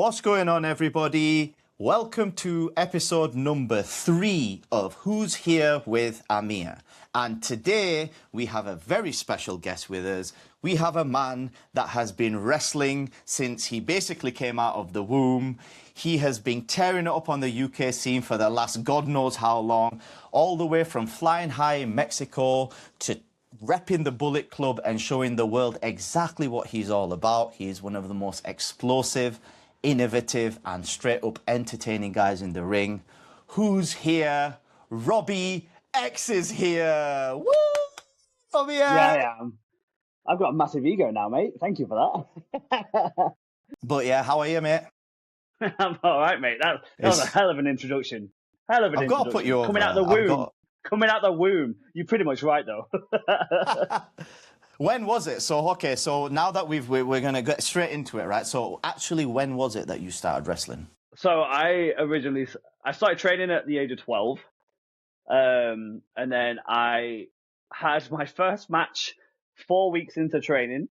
What's going on, everybody? Welcome to episode number 3 of Who's Here with Amir. And today we have a very special guest with us. We have a man that has been wrestling since he basically came out of the womb. He has been tearing it up on the UK scene for the last God knows how long, all the way from flying high in Mexico to repping the Bullet Club and showing the world exactly what he's all about. He is one of the most explosive, innovative, and straight up entertaining guys in the ring. Who's here? Robbie X is here. Woo! Robbie X! Yeah, I am. I've got a massive ego now, mate. Thank you for that. But yeah, how are you, mate? I'm all right, mate. That was a hell of an introduction. I've got to put you over. Coming out the womb. Coming out the womb. You're pretty much right, though. When was it? So now that we're going to get straight into it, right? So actually, when was it that you started wrestling? So I started training at the age of 12. And then I had my first match 4 weeks into training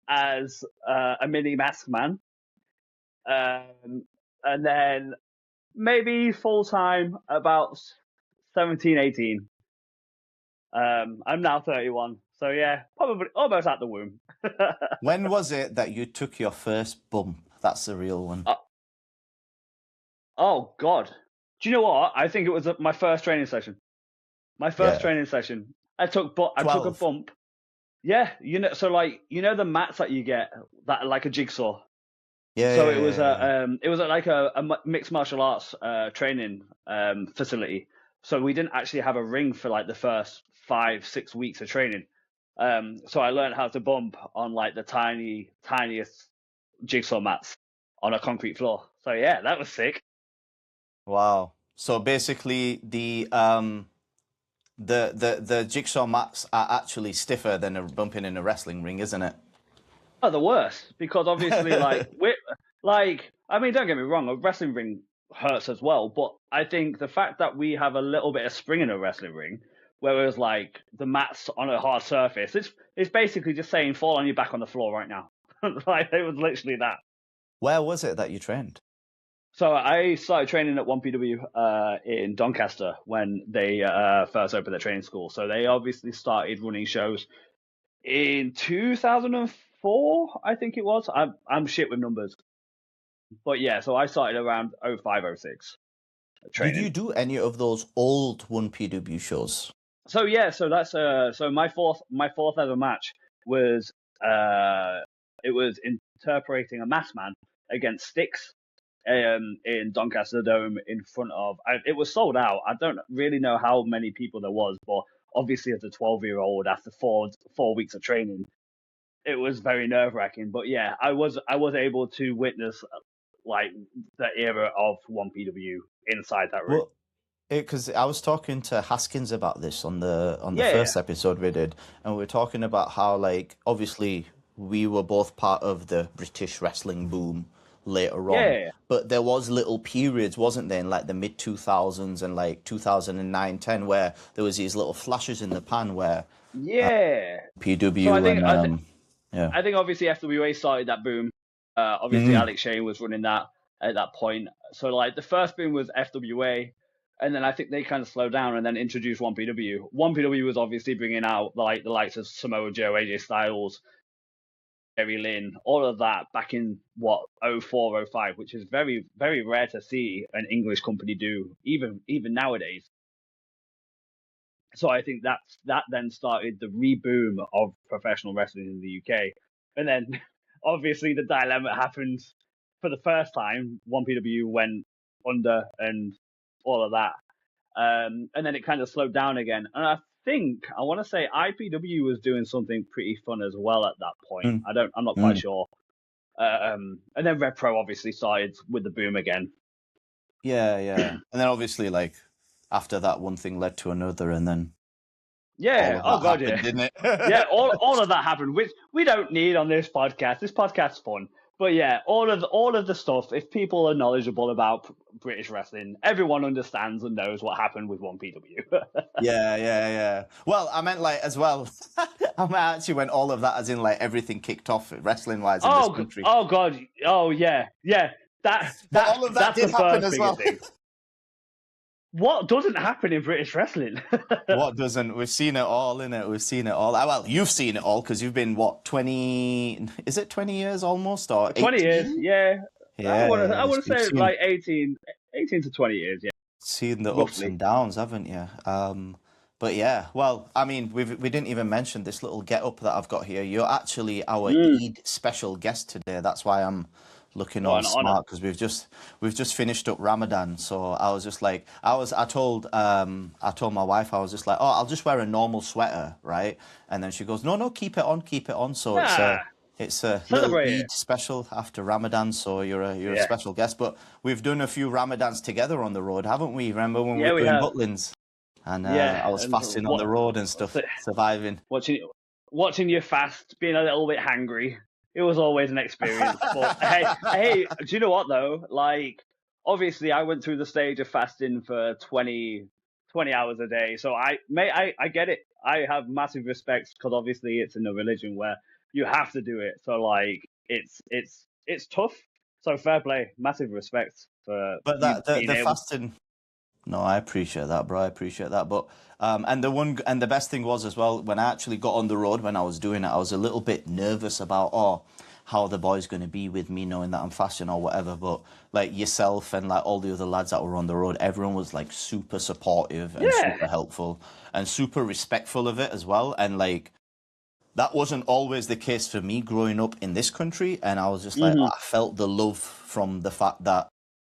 as a mini mask man. And then maybe full time about 17, 18. I'm now 31. So yeah, probably almost at the womb. When was it that you took your first bump? That's the real one. Oh God. Do you know what? I think it was my first training session. Training session. I took a bump. Yeah, so the mats that you get that are like a jigsaw. Yeah. So it was like a mixed martial arts training facility. So we didn't actually have a ring for like the first 5-6 weeks of training. So I learned how to bump on like the tiniest jigsaw mats on a concrete floor. So yeah, that was sick. Wow. So basically the jigsaw mats are actually stiffer than a bumping in a wrestling ring, isn't it? Oh, the worst, because obviously don't get me wrong, a wrestling ring hurts as well, but I think the fact that we have a little bit of spring in a wrestling ring, whereas like the mats on a hard surface, it's basically just saying fall on your back on the floor right now. Like it was literally that. Where was it that you trained? So I started training at 1PW in Doncaster when they first opened their training school. So they obviously started running shows in 2004, I think it was. I'm shit with numbers. But yeah, so I started around 05, 06. Training. Did you do any of those old 1PW shows? So yeah, so that's so my fourth ever match was it was interpreting a masked man against Styx in Doncaster Dome in front of it was sold out. I don't really know how many people there was, but obviously as a 12-year-old after four weeks of training, it was very nerve-wracking. But yeah, I was able to witness like the era of 1PW inside that room. Because I was talking to Haskins about this on the first episode we did, and we were talking about how like obviously we were both part of the British wrestling boom later on, but there was little periods, wasn't there, in like the mid 2000s and like 2009-10 where there was these little flashes in the pan where PW so I think obviously FWA started that boom. Obviously Alex Shane was running that at that point. So like the first boom was FWA, and then I think they kind of slowed down and then introduced 1PW. 1PW was obviously bringing out like the likes of Samoa Joe, AJ Styles, Jerry Lynn, all of that back in 04, 05, which is very, very rare to see an English company do, even nowadays. So I think that then started the reboom of professional wrestling in the UK. And then obviously the dilemma happened for the first time. 1PW went under and all of that. And then it kind of slowed down again. And I want to say IPW was doing something pretty fun as well at that point. I'm not quite sure. And then Red Pro obviously started with the boom again. Yeah. And then obviously like after that one thing led to another, and then didn't it? Yeah, all of that happened, which we don't need on this podcast. This podcast's fun. But yeah, all of the stuff, if people are knowledgeable about British wrestling, everyone understands and knows what happened with 1PW. Yeah. Well, I meant like as well, I meant actually when all of that as in like everything kicked off wrestling-wise in this country. Oh God. Oh yeah. But all of that that's did the happen first as well. biggest thing. What doesn't happen in British wrestling? What doesn't? We've seen it all, innit? We've seen it all. Well, you've seen it all because you've been, what, 20... Is it 20 years almost? Or 20 years, 18? yeah. Yeah, I want to you've say seen, like 18 to 20 years, yeah, seen the ups roughly. and downs, haven't you? But yeah, well, I mean, we didn't even mention this little get-up that I've got here. You're actually our Eid special guest today. That's why I'm looking all What an honor. smart, because we've just finished up Ramadan. So I was just like, I told my wife, I was just like, oh, I'll just wear a normal sweater, right? And then she goes, no, keep it on, keep it on. So Nah, it's a little celebrate it. Eid special after Ramadan, so you're a Yeah, special guest. But we've done a few Ramadans together on the road, haven't we? Remember when we yeah, were we doing have. Butlins? And Yeah, I was and fasting on the road and stuff, surviving. watching you fast, being a little bit hangry. It was always an experience. But hey, do you know what though? Like, obviously, I went through the stage of fasting for 20 hours a day. So I get it. I have massive respect because obviously it's in a religion where you have to do it. So like, it's tough. So fair play, massive respect for But you that being the able. fasting. No, I appreciate that, bro. I appreciate that. But and the best thing was as well, when I actually got on the road when I was doing it, I was a little bit nervous about how the boy's going to be with me knowing that I'm fasting or whatever. But like yourself and like all the other lads that were on the road, everyone was like super supportive and Yeah. super helpful and super respectful of it as well. And like that wasn't always the case for me growing up in this country. And I was just like, I felt the love from the fact that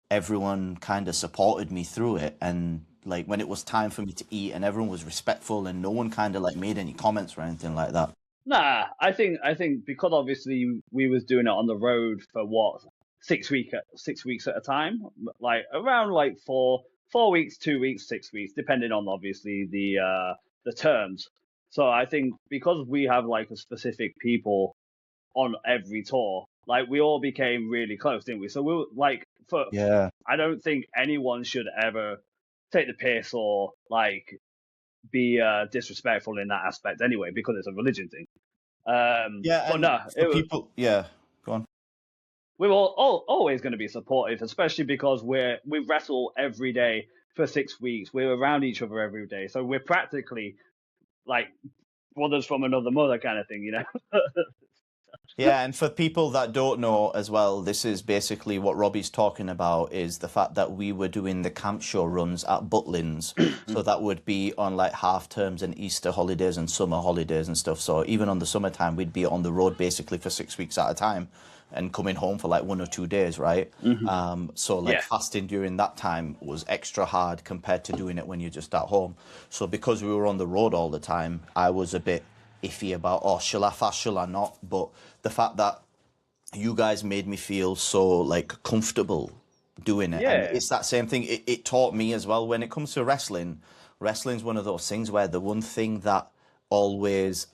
everyone kind of supported me through it. And like when it was time for me to eat and everyone was respectful and no one kind of like made any comments or anything like that. Nah, I think because obviously we was doing it on the road for what 6 weeks at a time, like around like 4 weeks, 2 weeks, 6 weeks, depending on obviously the terms. So I think because we have like a specific people on every tour, like we all became really close, didn't we? So we were like Yeah. I don't think anyone should ever take the piss or like be disrespectful in that aspect anyway, because it's a religion thing. Yeah, But and no, for people, yeah, go on. we're always going to be supportive, especially because we wrestle every day for 6 weeks. We're around each other every day, so we're practically like brothers from another mother kind of thing, you know. Yeah, and for people that don't know as well, this is basically what Robbie's talking about is the fact that we were doing the camp show runs at Butlins. So that would be on like half terms and Easter holidays and summer holidays and stuff. So even on the summertime, we'd be on the road basically for 6 weeks at a time and coming home for like 1 or 2 days, right? So like fasting during that time was extra hard compared to doing it when you're just at home. So because we were on the road all the time, I was a bit iffy about, oh, shall I fast, shall I not? But the fact that you guys made me feel so like comfortable doing it, and it's that same thing. It taught me as well when it comes to wrestling. Wrestling's one of those things where the one thing that always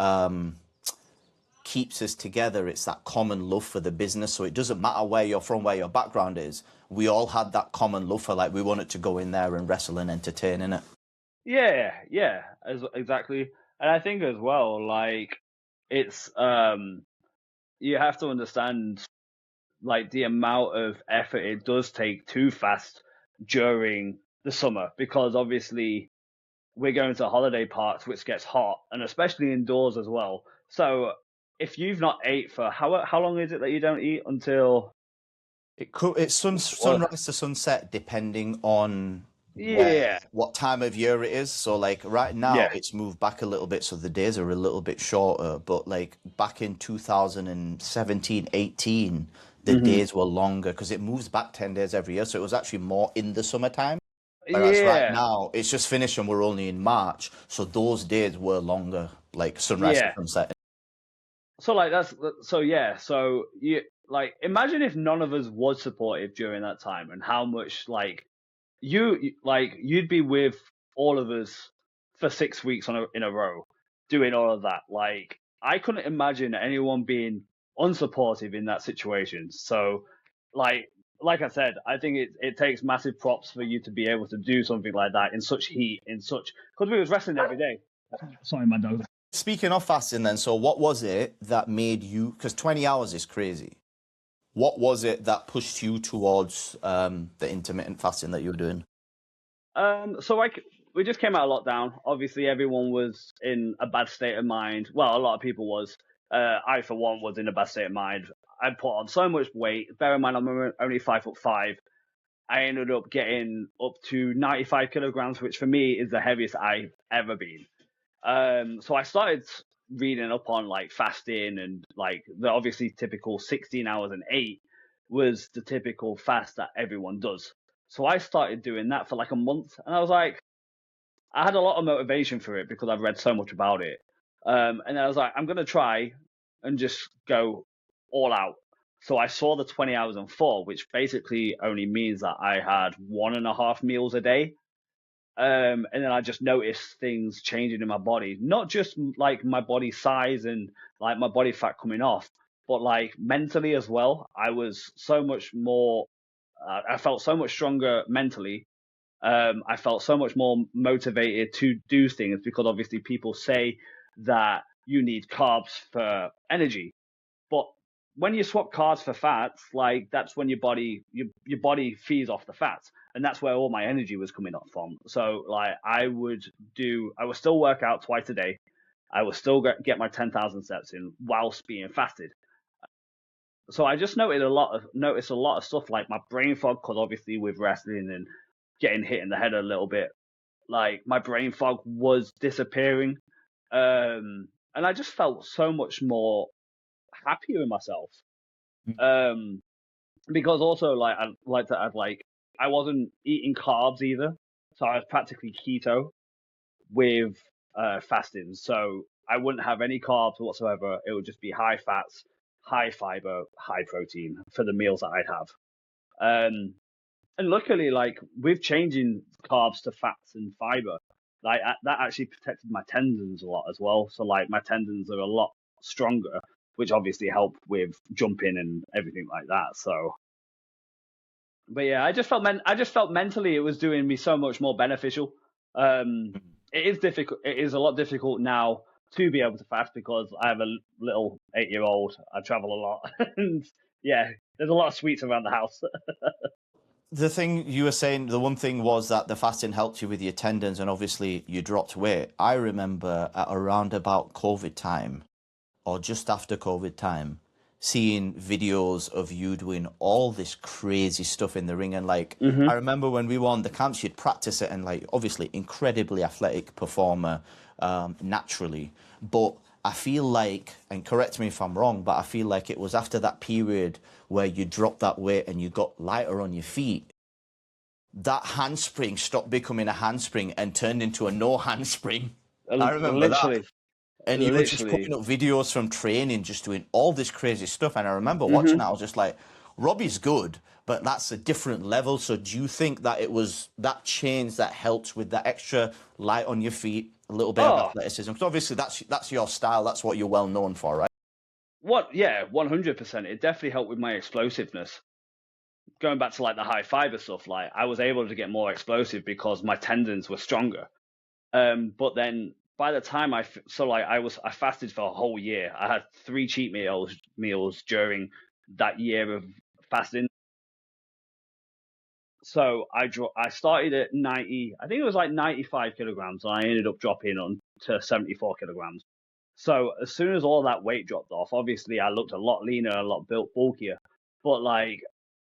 keeps us together, it's that common love for the business. So it doesn't matter where you're from, where your background is. We all had that common love for like we wanted to go in there and wrestle and entertain in it. Yeah, exactly. And I think as well, like it's you have to understand like the amount of effort it does take to fast during the summer, because obviously we're going to holiday parks which gets hot, and especially indoors as well. So if you've not ate for how long is it that you don't eat until It's sunrise to sunset depending on what time of year it is. So like right now it's moved back a little bit, so the days are a little bit shorter, but like back in 2017 18 the days were longer because it moves back 10 days every year, so it was actually more in the summertime. Whereas right now it's just finished and we're only in March, so those days were longer, like sunrise to sunset. So like so you like imagine if none of us was supportive during that time, and how much like you'd be with all of us for 6 weeks in a row doing all of that. Like I couldn't imagine anyone being unsupportive in that situation. So like I said, I think it takes massive props for you to be able to do something like that in such heat, because we was wrestling every day. Sorry, my dog. Speaking of fasting then, so what was it that made you, because 20 hours is crazy. What was it that pushed you towards the intermittent fasting that you were doing? So we just came out of lockdown. Obviously, everyone was in a bad state of mind. Well, a lot of people was. I, for one, was in a bad state of mind. I put on so much weight. Bear in mind, I'm only 5'5". I ended up getting up to 95 kilograms, which for me is the heaviest I've ever been. So I started reading up on like fasting and like the obviously typical 16 hours and 8 was the typical fast that everyone does. So I started doing that for like a month, and I was like, I had a lot of motivation for it because I've read so much about it. And I was like, I'm gonna try and just go all out. So I saw the 20 hours and 4, which basically only means that I had 1.5 meals a day. And then I just noticed things changing in my body, not just like my body size and like my body fat coming off, but like mentally as well. I was so much more, I felt so much stronger mentally. I felt so much more motivated to do things because obviously people say that you need carbs for energy. But when you swap carbs for fats, like that's when your body feeds off the fats, and that's where all my energy was coming up from. So like I would still work out twice a day. I would still get my 10,000 steps in whilst being fasted. So I just noticed a lot of stuff like my brain fog, because obviously with wrestling and getting hit in the head a little bit, like my brain fog was disappearing, and I just felt so much more happier in myself. Um, because also like I like to add like I wasn't eating carbs either, so I was practically keto with fasting. So I wouldn't have any carbs whatsoever. It would just be high fats, high fiber, high protein for the meals that I'd have. Um, and luckily, like with changing carbs to fats and fiber, like that actually protected my tendons a lot as well. So like my tendons are a lot stronger, which obviously helped with jumping and everything like that. So, but yeah, I just felt mentally it was doing me so much more beneficial. Um, it is difficult. It is a lot difficult now to be able to fast because I have a little 8-year-old. I travel a lot, and yeah, there's a lot of sweets around the house. The thing you were saying, the one thing was that the fasting helped you with your tendons and obviously you dropped weight. I remember at around about COVID time or just after COVID time, seeing videos of you doing all this crazy stuff in the ring. And like, I remember when we were on the camps, you'd practice it and like, obviously incredibly athletic performer, naturally. But I feel like, and correct me if I'm wrong, but I feel like it was after that period where you dropped that weight and you got lighter on your feet, that handspring stopped becoming a handspring and turned into a no handspring. I remember that. Literally, And you were just putting up videos from training, just doing all this crazy stuff. And I remember watching it, I was just like, Robbie's good, but that's a different level. So do you think that it was that change that helped with that extra light on your feet, a little bit of athleticism? Because obviously that's your style. That's what you're well known for, right? Yeah, 100%. It definitely helped with my explosiveness. Going back to like the high fiber stuff, like I was able to get more explosive because my tendons were stronger. But then by the time I fasted for a whole year. I had 3 cheat meals during that year of fasting. So I started at 90, I think it was like 95 kilograms, and I ended up dropping on to 74 kilograms. So as soon as all that weight dropped off, obviously I looked a lot leaner, a lot bulkier. But like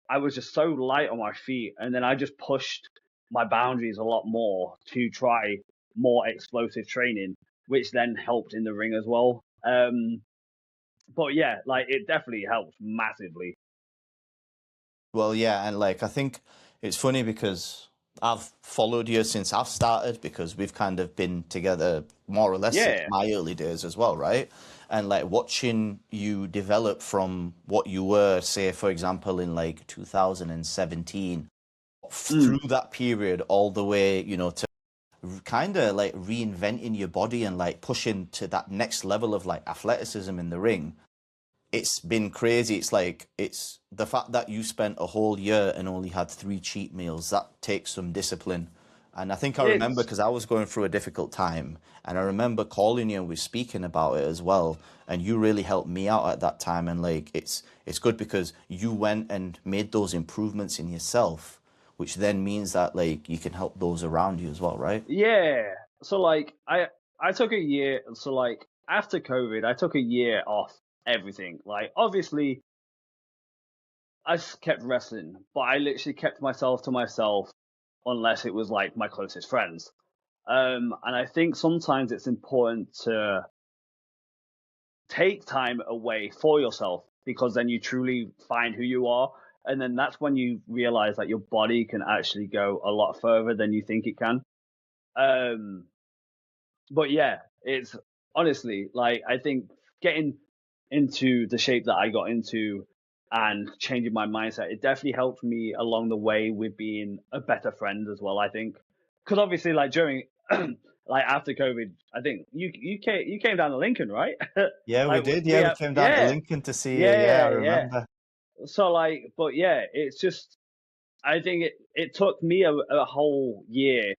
I was just so light on my feet, and then I just pushed my boundaries a lot more to try more explosive training, which then helped in the ring as well. But yeah, like it definitely helped massively. Well, yeah, and like I think it's funny because I've followed you since I've started because we've kind of been together more or less since Yeah. my early days as well, right? And like watching you develop from what you were, say, for example, in like 2017, through that period all the way, you know, to kind of like reinventing your body and like pushing to that next level of like athleticism in the ring. It's been crazy. It's like, it's the fact that you spent a whole year and only had 3 cheat meals, that takes some discipline. And I think I remember because I was going through a difficult time, and I remember calling you and we were speaking about it as well. And you really helped me out at that time. And like, it's good because you went and made those improvements in yourself, which then means that like you can help those around you as well, right? Yeah. So like I took a year. So like after COVID, I took a year off everything. Like obviously I just kept wrestling, but I literally kept myself to myself unless it was like my closest friends. And I think sometimes it's important to take time away for yourself because then you truly find who you are. And then that's when you realize that your body can actually go a lot further than you think it can. Um, but yeah, it's honestly like I think getting into the shape that I got into and changing my mindset, it definitely helped me along the way with being a better friend as well. I think because obviously, like during, like after COVID, I think you came down to Lincoln, right? Yeah, we Like did. we Yeah, we have, came down to yeah, Lincoln to see you. Yeah, I yeah, yeah. remember. So like, but yeah, it's just I think it took me a whole year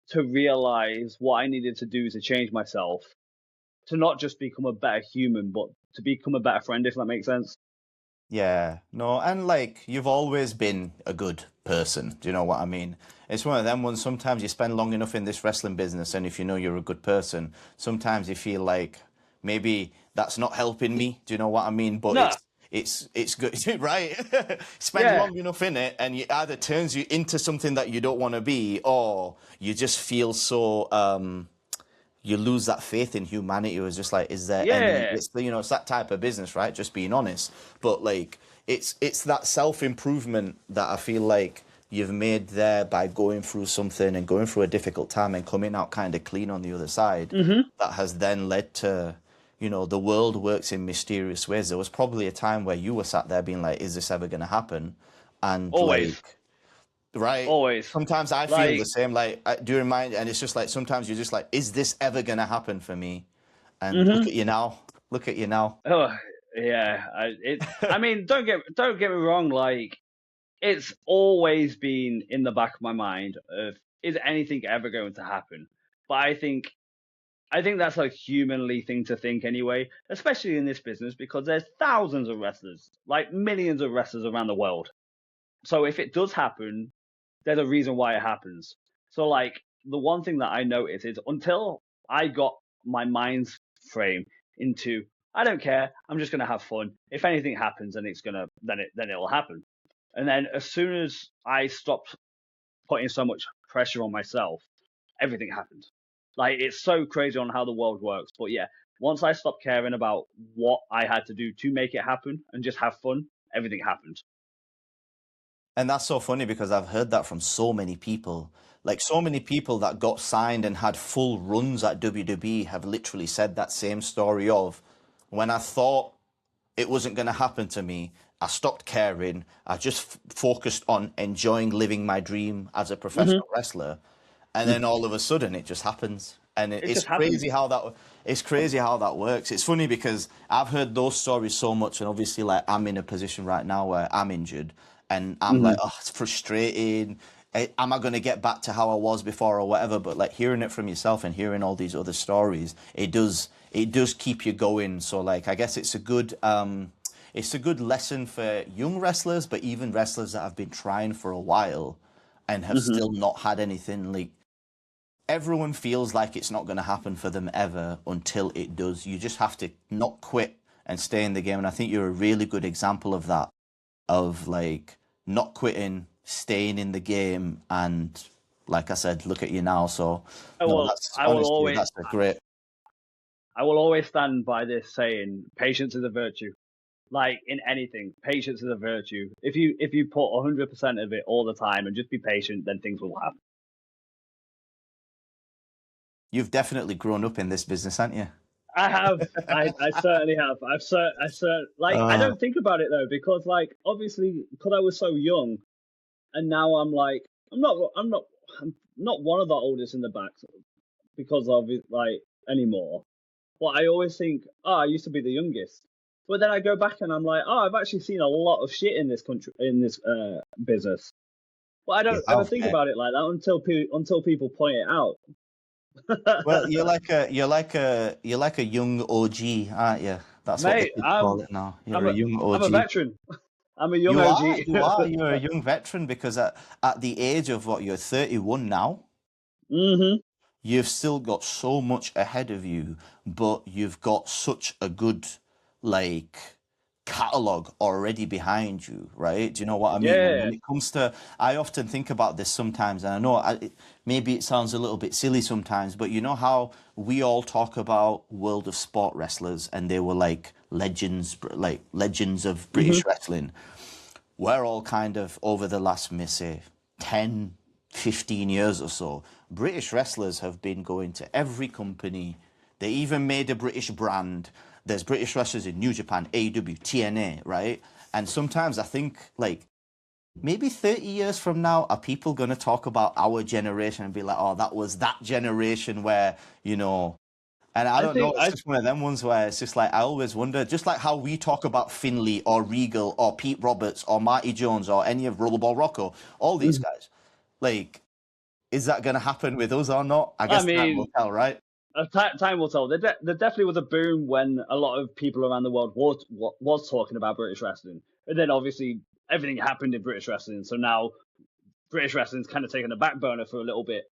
to realize what I needed to do to change myself to not just become a better human, but to become a better friend, if that makes sense. Yeah, no, and like you've always been a good person. Do you know what I mean? It's one of them ones. Sometimes you spend long enough in this wrestling business, and if you know you're a good person, sometimes you feel like maybe that's not helping me. Do you know what I mean? But No, it's good, right? Spend yeah, long enough in it, and it either turns you into something that you don't want to be, or you just feel so you lose that faith in humanity. It was just like, is there any? yeah, It's it's that type of business, right? Just being honest. But like, it's that self improvement that I feel like you've made there by going through something and going through a difficult time and coming out kind of clean on the other side. hmm, That has then led to, the world works in mysterious ways. There was probably a time where you were sat there being like, is this ever going to happen? And always, like, right? always. Sometimes I feel the Like, same. Like during my, and it's just like sometimes you're just like, is this ever gonna happen for me? And look hmm, at you now. Look at you now. oh, yeah. I mean, don't get me wrong. Like, it's always been in the back of my mind of is anything ever going to happen? But I think that's a humanly thing to think anyway, especially in this business because there's thousands of wrestlers, like millions of wrestlers around the world. So if it does happen, there's a reason why it happens. So like the one thing that I noticed is until I got my mind's frame into I don't care, I'm just gonna have fun. If anything happens, then then it'll happen. And then as soon as I stopped putting so much pressure on myself, everything happened. Like it's so crazy on how the world works. But yeah, once I stopped caring about what I had to do to make it happen and just have fun, everything happened. And that's so funny because I've heard that from so many people. Like so many people that got signed and had full runs at WWE have literally said that same story of when I thought it wasn't going to happen to me, I stopped caring. I just focused on enjoying living my dream as a Hmm. professional wrestler. And then all of a sudden it just happens. And It it's just happened. crazy how that works. It's funny because I've heard those stories so much, and obviously like I'm in a position right now where I'm injured and I'm Hmm. like, oh, it's frustrating. Am I going to get back to how I was before or whatever? But like hearing it from yourself and hearing all these other stories, it does keep you going. So like I guess it's a good lesson for young wrestlers, but even wrestlers that have been trying for a while and have Hmm. still not had anything. Like everyone feels like it's not going to happen for them ever until it does. You just have to not quit and stay in the game. And I think you're a really good example of that, of like not quitting, staying in the game. And like I said, look at you now. So no, that's I will honestly, always that's a great. I will always stand by this saying patience is a virtue. Like in anything, patience is a virtue. If you put 100% of it all the time and just be patient, then things will happen. You've definitely grown up in this business, haven't you? I have. I certainly have. Like I Uh, don't think about it though because like obviously because I was so young and now I'm like I'm not one of the oldest in the back because of it like anymore. But I always think, oh, I used to be the youngest. But then I go back and I'm like, oh, I've actually seen a lot of shit in this country in this business. Well, I You don't ever have, think mate. about it like that until people point it out. Well, you're like a young OG, aren't you? That's what the Mate, kids call it now. You're I'm a a young I'm a OG. veteran. I'm a young You are, OG. you are. You're a young veteran because at the age of what, you're 31 now, hmm you've still got so much ahead of you, but you've got such a good, like, catalog already behind you, right? Do you know what I mean? And Yeah. when it comes to, I often think about this sometimes, and I know maybe it sounds a little bit silly sometimes, but you know how we all talk about World of Sport wrestlers and they were like legends of hmm British wrestling. We're all kind of over the last, say, 10, 15 years or so. British wrestlers have been going to every company. They even made a British brand. There's British wrestlers in New Japan, AEW, TNA, right? And sometimes I think, like, maybe 30 years from now, are people going to talk about our generation and be like, oh, that was that generation where, and I I don't know, think it's just one of them ones where it's just like, I always wonder, just like how we talk about Finlay or Regal or Pete Roberts or Marty Jones or any of Rollerball Rocco, all these guys, like, is that going to happen with us or not? I I guess time will mean, tell, right? time will tell. There definitely was a boom when a lot of people around the world was talking about British wrestling, and then obviously everything happened in British wrestling. So now British wrestling's kind of taken a back burner for a little bit,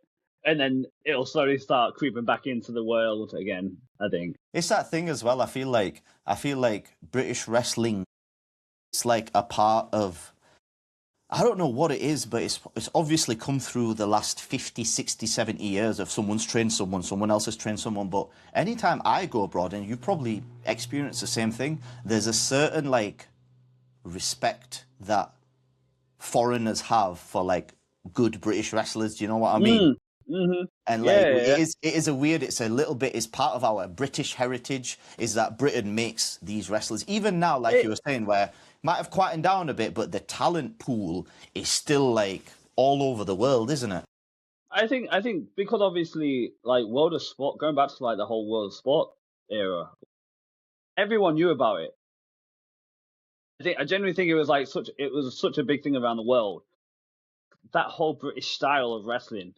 and then it'll slowly start creeping back into the world again, I think. It's that thing as well. I feel like British wrestling, it's like a part of, I don't know what it is, but it's obviously come through the last 50, 60, 70 years of someone's trained someone else has trained someone. But anytime I go abroad, and you probably experience the same thing, there's a certain, like, respect that foreigners have for, like, good British wrestlers. Do you know what I mean? Mm, hmm And Yeah, like, yeah, yeah. it's a little bit, it's part of our British heritage, is that Britain makes these wrestlers, even now, like you It, were saying, where might have quietened down a bit, but the talent pool is still, like, all over the world, isn't it? I think because obviously like World of Sport, going back to like the whole World of Sport era, everyone knew about it. I genuinely think it was such a big thing around the world. That whole British style of wrestling,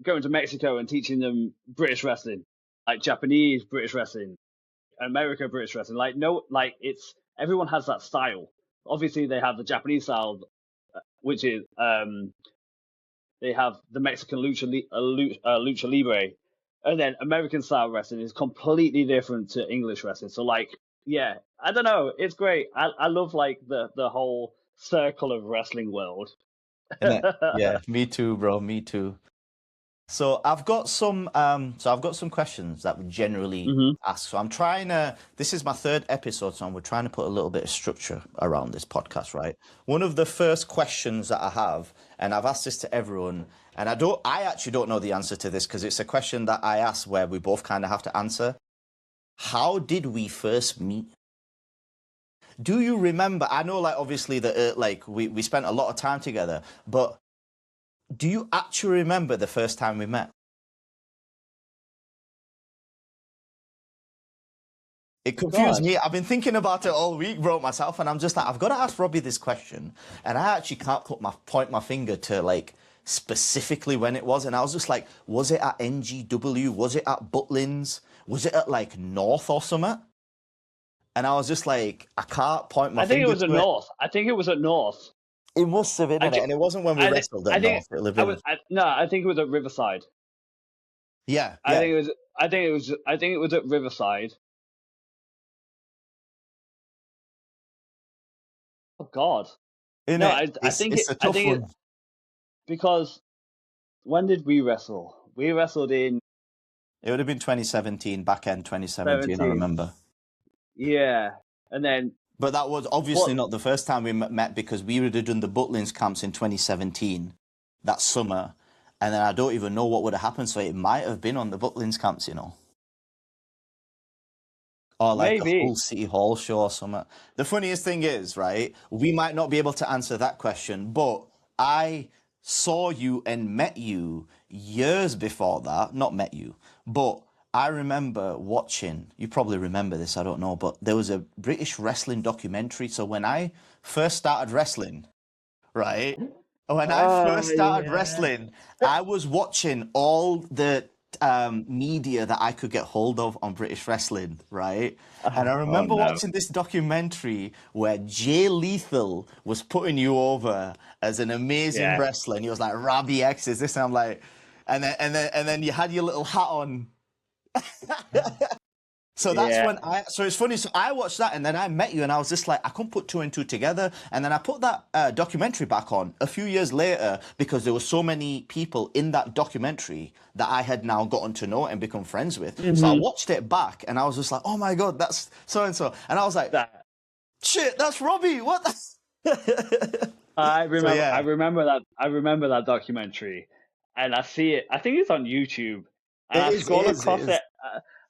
going to Mexico and teaching them British wrestling, like Japanese British wrestling, America British wrestling. Like no, like it's everyone has that style. Obviously, they have the Japanese style, which is they have the Mexican lucha libre, and then American style wrestling is completely different to English wrestling. So like, yeah, I don't know, it's great. I love like the whole circle of wrestling world. Innit? Yeah, me too, bro. Me too. So I've got some questions that we generally hmm ask. So I'm trying to, this is my third episode, so we're trying to put a little bit of structure around this podcast, right? One of the first questions that I have, and I've asked this to everyone, and I actually don't know the answer to this because it's a question that I asked where we both kind of have to answer. How did we first meet? Do you remember? I know, like, obviously that, like, we spent a lot of time together, but do you actually remember the first time we met? It confused God, me. I've been thinking about it all week, bro, myself, and I'm just like, I've got to ask Robbie this question, and I actually can't point my finger to, like, specifically when it was, and I was just like, was it at NGW? Was it at Butlins? Was it at, like, North or something? And I was just like, I can't point my I think it finger was at to it. North. I think it was at North. It must have been I in it, ju- and it wasn't when we I think wrestled at I think North. It'll have I been, was no. I think it was at Riverside. yeah, I yeah, think it was. I think it was at Riverside. Oh God. in No, it. It's a I tough think it one. because when did we wrestle? We wrestled in It would have been 2017, back end 2017, I 17. remember. Yeah, and then But that was obviously what? not the first time we met because we would have done the Butlins camps in 2017, that summer. And then I don't even know what would have happened. So it might have been on the Butlins camps, or like a Maybe. full City Hall show or something. The funniest thing is, right, we might not be able to answer that question, but I saw you and met you years before that. Not met you, but I remember watching, you probably remember this, I don't know, but there was a British wrestling documentary. So when I first started wrestling, right? when I first started yeah. wrestling, I was watching all the media that I could get hold of on British wrestling, right? And I Oh remember no. watching this documentary where Jay Lethal was putting you over as an amazing Yeah. wrestler, and he was like, "Robbie X is this," and I'm like, and then you had your little hat on. So that's Yeah. when so it's funny. So I watched that and then I met you and I was just like, I couldn't put two and two together. And then I put that documentary back on a few years later because there were so many people in that documentary that I had now gotten to know and become friends with. So I watched it back and I was just like, oh my God, that's so and so. And I was like, That shit, that's Robbie. What the? I So remember. I yeah, remember that. I remember that documentary, and I see it. I think it's on YouTube, and it I is, it scroll is, it across is. it.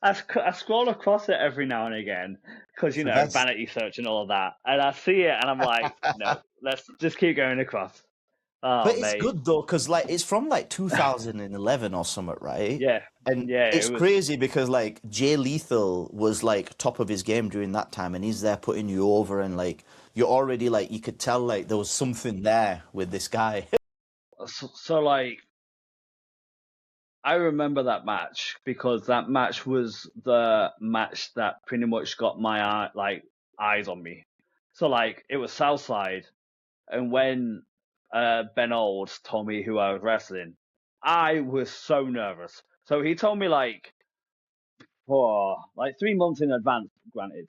I scroll across it every now and again because It's the best. vanity search and all of that, and I see it, and I'm like, no, let's just keep going across. But Oh, it's mate, good though, because like it's from like 2011 or something, right? yeah, And yeah, it's it was. crazy because like Jay Lethal was like top of his game during that time, and he's there putting you over, and like you're already like you could tell like there was something there with this guy. So like, I remember that match because that match was the match that pretty much got my eyes on me. So like, it was Southside. And when Ben Olds told me who I was wrestling, I was so nervous. So he told me like 3 months in advance, granted.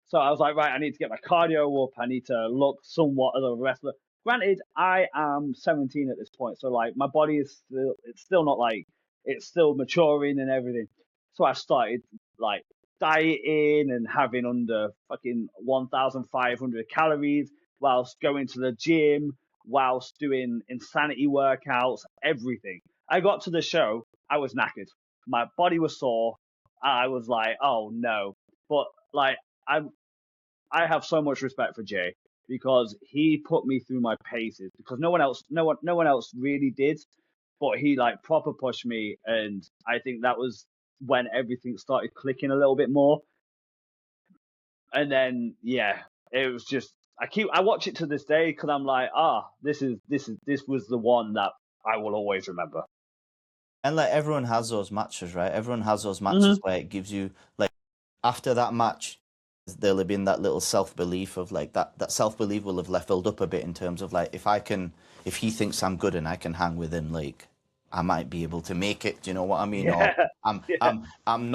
So I was like, right, I need to get my cardio up. I need to look somewhat as a wrestler. Granted, I am 17 at this point, so like my body is still not like it's still maturing and everything. So I started like dieting and having under fucking 1,500 calories whilst going to the gym, whilst doing insanity workouts, everything. I got to the show, I was knackered. My body was sore. I was like, oh no. But like I I have so much respect for Jay because he put me through my paces because no one else really did, but he like proper pushed me, and I think that was when everything started clicking a little bit more. And then yeah, it was just I watch it to this day because I'm like, this was the one that I will always remember. And like everyone has those matches, right? Everyone has those matches Hmm. where it gives you like after that match, there'll have been that little self belief of like that self belief will have leveled up a bit in terms of like if he thinks I'm good and I can hang with him, like I might be able to make it. Do you know what I mean? Or Yeah, I'm yeah. I'm I'm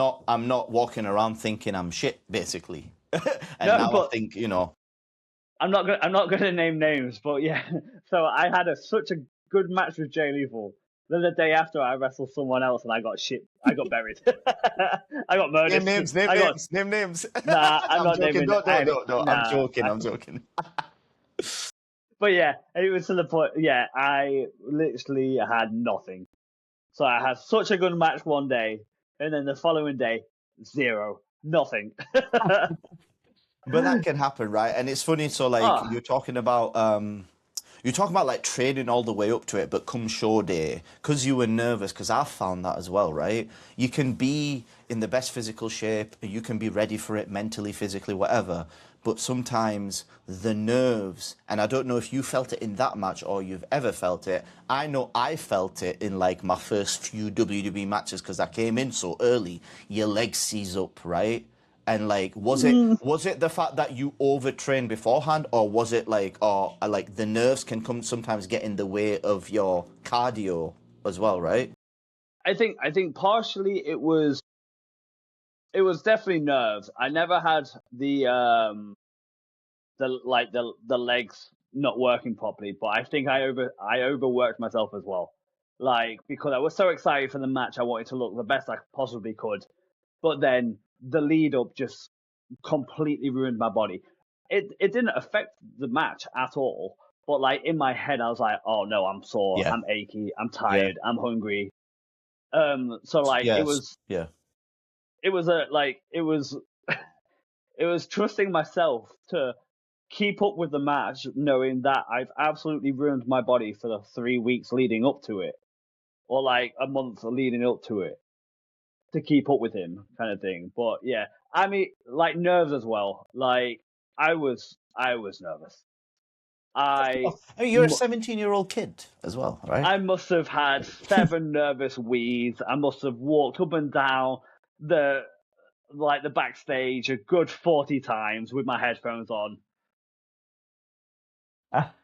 not walking around thinking I'm shit, basically. And No, now I but think, I'm not gonna name names, but yeah. So I had such a good match with Jay Lethal. Then the day after, I wrestled someone else and I got shit. I got buried. I got name murdered. names, name I got names, name names. nah. I'm I'm not joking. naming. No, no, no, no. I'm Nah. joking. I'm joking. But yeah, it was to the point. Yeah, I literally had nothing. So I had such a good match one day, and then the following day, zero, nothing. But that can happen, right? And it's funny. So like Ah, you're talking about like training all the way up to it, but come show day, because you were nervous, because I've found that as well, right? You can be in the best physical shape, you can be ready for it mentally, physically, whatever. But sometimes the nerves, and I don't know if you felt it in that match or you've ever felt it. I know I felt it in like my first few WWE matches because I came in so early. Your legs seize up, right? And like, was it the fact that you overtrained beforehand, or was it like, or like the nerves can come sometimes get in the way of your cardio as well, right? I think partially it was definitely nerves. I never had the legs not working properly, but I think I overworked myself as well. Like because I was so excited for the match, I wanted to look the best I possibly could, but then the lead up just completely ruined my body. It didn't affect the match at all, but like in my head, I was like, oh no, I'm sore, Yeah. I'm achy, I'm Yeah. tired, I'm hungry. So like Yes. Yeah. it was a like it was trusting myself to keep up with the match, knowing that I've absolutely ruined my body for the 3 weeks leading up to it, or like a month leading up to it, to keep up with him, kind of thing. But yeah, I mean, like nerves as well. Like I was nervous. I mean, you're a 17-year-old kid as well, right? I must have had 7 nervous wheeze. I must have walked up and down the backstage a good 40 times with my headphones on. But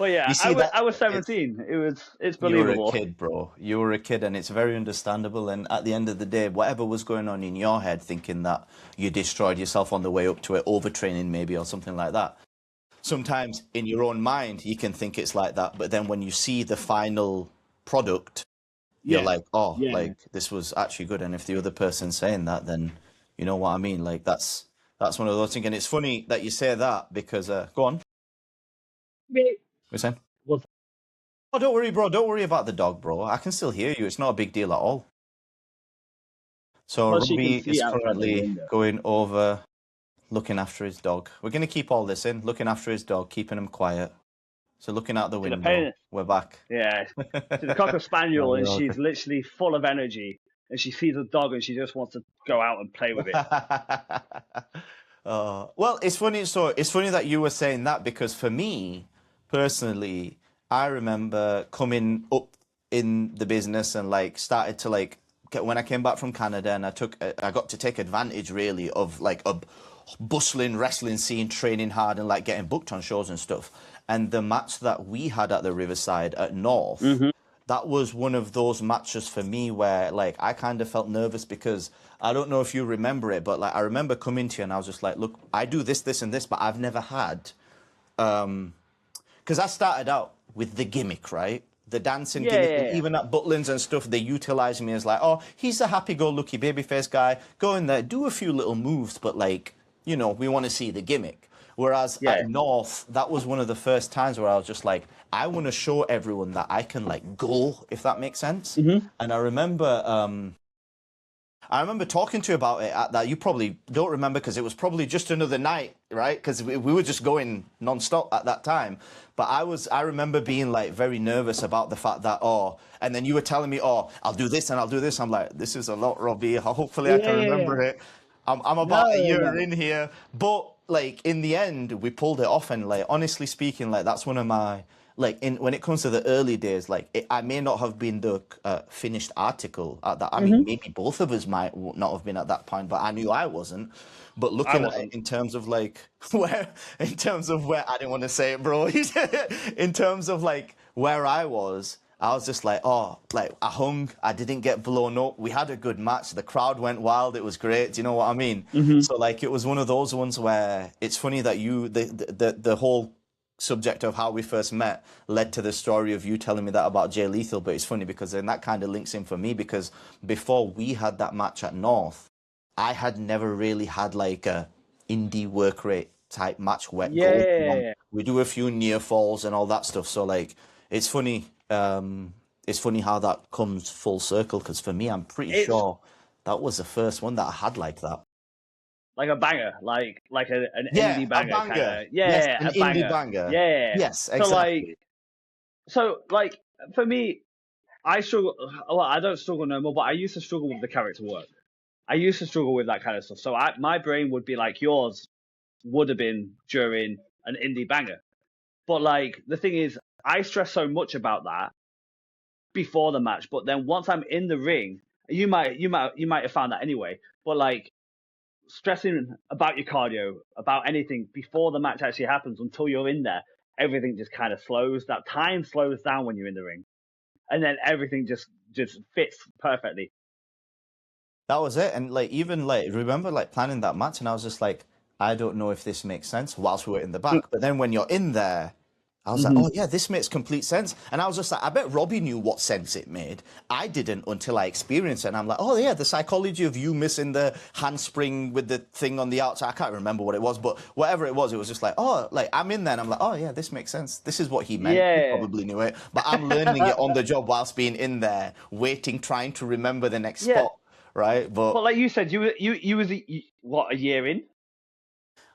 yeah, You see I was 17. It's you were a believable. kid, bro. You were a kid, and it's very understandable. And at the end of the day, whatever was going on in your head, thinking that you destroyed yourself on the way up to it, overtraining maybe or something like that. Sometimes in your own mind, you can think it's like that, but then when you see the final product, you're like, oh, like this was actually good. And if the other person's saying that, then you know what I mean. Like that's one of those things. And it's funny that you say that because go on. We're saying. Oh, don't worry, bro. Don't worry about the dog, bro. I can still hear you. It's not a big deal at all. So Robbie is currently going over, looking after his dog. We're going to keep all this in, looking after his dog, keeping him quiet. So looking out the window, we're back. Yeah, she's a Cocker Spaniel, and she's literally full of energy. And she sees a dog, and she just wants to go out and play with it. Well, it's funny. So it's funny that you were saying that because for me, personally, I remember coming up in the business and like started to like when I came back from Canada, and I got to take advantage really of like a bustling wrestling scene, training hard and like getting booked on shows and stuff. And the match that we had at the Riverside at North, that was one of those matches for me where like I kind of felt nervous because I don't know if you remember it, but like I remember coming to you and I was just like, look, I do this, this and this, but I've never had, because I started out with the gimmick, right? The dancing gimmick. And even at Butlins and stuff, they utilize me as like, oh, he's a happy-go-lucky babyface guy. Go in there, do a few little moves, but like, you know, we want to see the gimmick. Whereas at North, that was one of the first times where I was just like, I want to show everyone that I can like go, if that makes sense. And I remember talking to you about it at that. You probably don't remember because it was probably just another night, right? Because we were just going non-stop at that time. But I remember being like very nervous about the fact that, and then you were telling me, I'll do this and I'll do this. I'm like, this is a lot, Robbie. Hopefully I can remember it. I'm about a year in here. But like in the end, we pulled it off. And like, honestly speaking, like that's one of my, like when it comes to the early days, like I may not have been the finished article at that. I mean, maybe both of us might not have been at that point, but I knew I wasn't. But looking at it in terms of like where I didn't want to say it, bro. In terms of like where I was just like, like I hung, I didn't get blown up. We had a good match. The crowd went wild. It was great. Do you know what I mean? So like it was one of those ones where it's funny that the whole subject of how we first met led to the story of you telling me that about Jay Lethal. But it's funny because then that kind of links in for me because before we had that match at North, I had never really had like a indie work rate type match where we do a few near falls and all that stuff. So like it's funny how that comes full circle because for me, I'm pretty sure that was the first one that I had like that. Like a banger, like an indie banger. A banger. Yes, an indie banger. Yeah. Yes, exactly. So like for me, I struggle. Well, I don't struggle no more, but I used to struggle with the character work. I used to struggle with that kind of stuff. So my brain would be like yours would have been during an indie banger. But like the thing is, I stress so much about that before the match, but then once I'm in the ring, you might have found that anyway. But like stressing about your cardio, about anything before the match actually happens until you're in there, everything just kind of slows. That time slows down when you're in the ring, and then everything just fits perfectly. That was it. And like even like remember like planning that match, and I was just like, I don't know if this makes sense whilst we were in the back. But then when you're in there, I was like, oh yeah, this makes complete sense. And I was just like, I bet Robbie knew what sense it made. I didn't until I experienced it. And I'm like, oh yeah, the psychology of you missing the handspring with the thing on the outside. I can't remember what it was, but whatever it was just like, like I'm in there and I'm like, oh yeah, this makes sense. This is what he meant. He probably knew it. But I'm learning it on the job whilst being in there, waiting, trying to remember the next spot. Right. But like you said, you was a year in?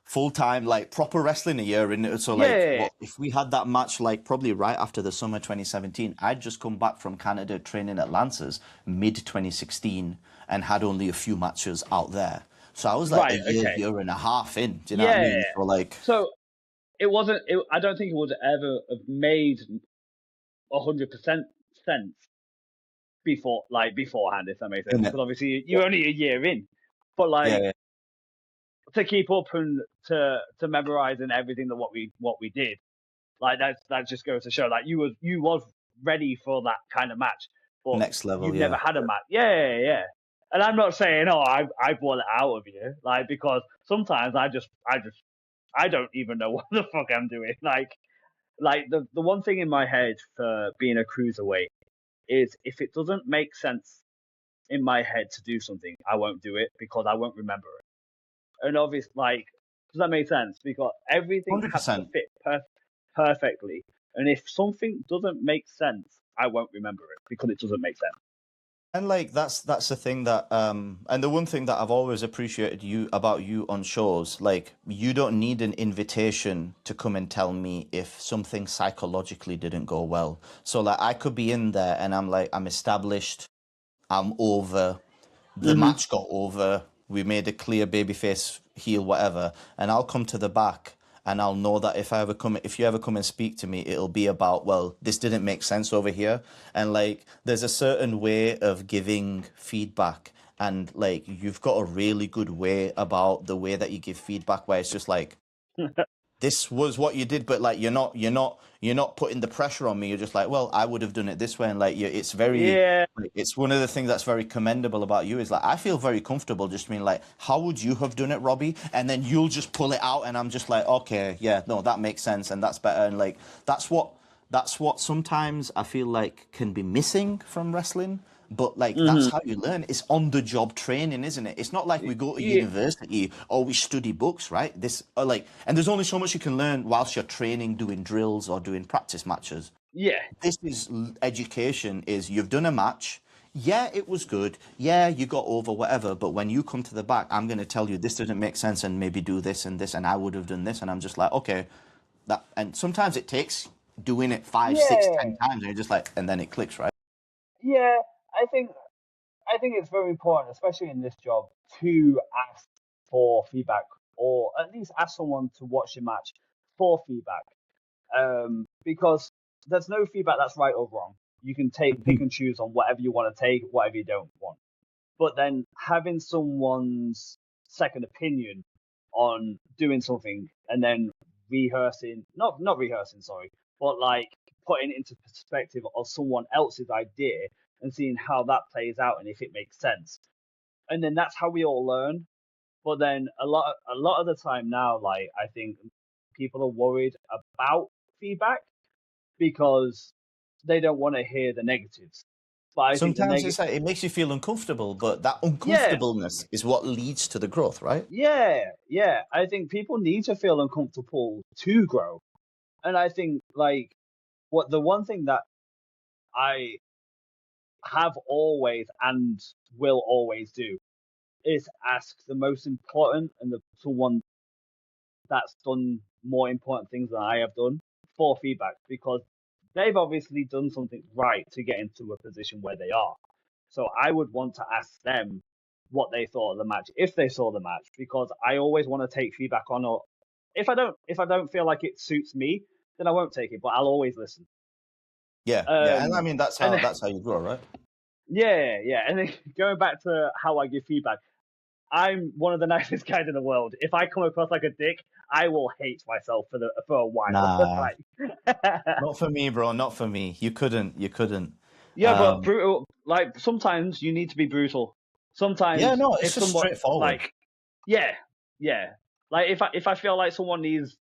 Full-time, like proper wrestling a year in. So like if we had that match like probably right after the summer 2017, I'd just come back from Canada training at Lancers mid 2016 and had only a few matches out there. So I was like a year and a half in. Do you know what I mean? So like it wasn't. I don't think it would ever have made 100% sense beforehand, if that makes sense. Isn't it? Because obviously you're only a year in, but like Yeah, yeah. to keep up and to memorize and everything that what we did, like that just goes to show that you was ready for that kind of match, but Next level, you've yeah. never had a match. Yeah. And I'm not saying, oh, I brought it out of you, like, because sometimes I don't even know what the fuck I'm doing. Like the one thing in my head for being a cruiserweight is if it doesn't make sense in my head to do something, I won't do it because I won't remember it. And obviously, like, does that make sense? Because everything has to 100%. fit perfectly. And if something doesn't make sense, I won't remember it because it doesn't make sense. And like that's the thing that and the one thing that I've always appreciated about you on shows, like you don't need an invitation to come and tell me if something psychologically didn't go well. So like I could be in there and I'm like, I'm established, I'm over, the match got over, we made a clear babyface heel, whatever, and I'll come to the back and I'll know that if you ever come and speak to me, it'll be about, well, this didn't make sense over here. And like, there's a certain way of giving feedback, and like, you've got a really good way about the way that you give feedback, where it's just like, this was what you did, but like, you're not putting the pressure on me. You're just like, well, I would have done it this way. And like, it's very, like, it's one of the things that's very commendable about you is like, I feel very comfortable just being like, how would you have done it, Robbie? And then you'll just pull it out. And I'm just like, okay, yeah, no, that makes sense. And that's better. And like, that's what sometimes I feel like can be missing from wrestling. But like, that's how you learn. It's on the job training, isn't it? It's not like we go to university or we study books, right? And there's only so much you can learn whilst you're training, doing drills or doing practice matches. Yeah. This is education. Is you've done a match. Yeah, it was good. Yeah, you got over, whatever. But when you come to the back, I'm going to tell you this doesn't make sense, and maybe do this and this, and I would have done this, and I'm just like, okay, that. And sometimes it takes doing it 5, 6, 10 times, and you're just like, and then it clicks, right? Yeah, I think it's very important, especially in this job, to ask for feedback, or at least ask someone to watch your match for feedback. Because there's no feedback that's right or wrong. You can pick and choose on whatever you want to take, whatever you don't want. But then having someone's second opinion on doing something and then not rehearsing, sorry, but like putting it into perspective of someone else's idea and seeing how that plays out and if it makes sense. And then that's how we all learn. But then a lot of the time now, like, I think people are worried about feedback because they don't want to hear the negatives. But I Sometimes think it's like, it makes you feel uncomfortable, but that uncomfortableness is what leads to the growth, right? Yeah. I think people need to feel uncomfortable to grow. And I think, like, the one thing that I have always and will always do is ask the most important and someone that's done more important things than I have done for feedback, because they've obviously done something right to get into a position where they are. So I would want to ask them what they thought of the match if they saw the match, because I always want to take feedback on it. If I don't feel like it suits me, then I won't take it, but I'll always listen. Yeah, and I mean that's how you grow, right? Yeah, and then going back to how I give feedback, I'm one of the nicest guys in the world. If I come across like a dick, I will hate myself for a while. Nah, not for me, bro. Not for me. You couldn't. Yeah, but brutal. Like, sometimes you need to be brutal. Sometimes, yeah, no, it's just straightforward. Like, yeah. Like, if I feel like someone needs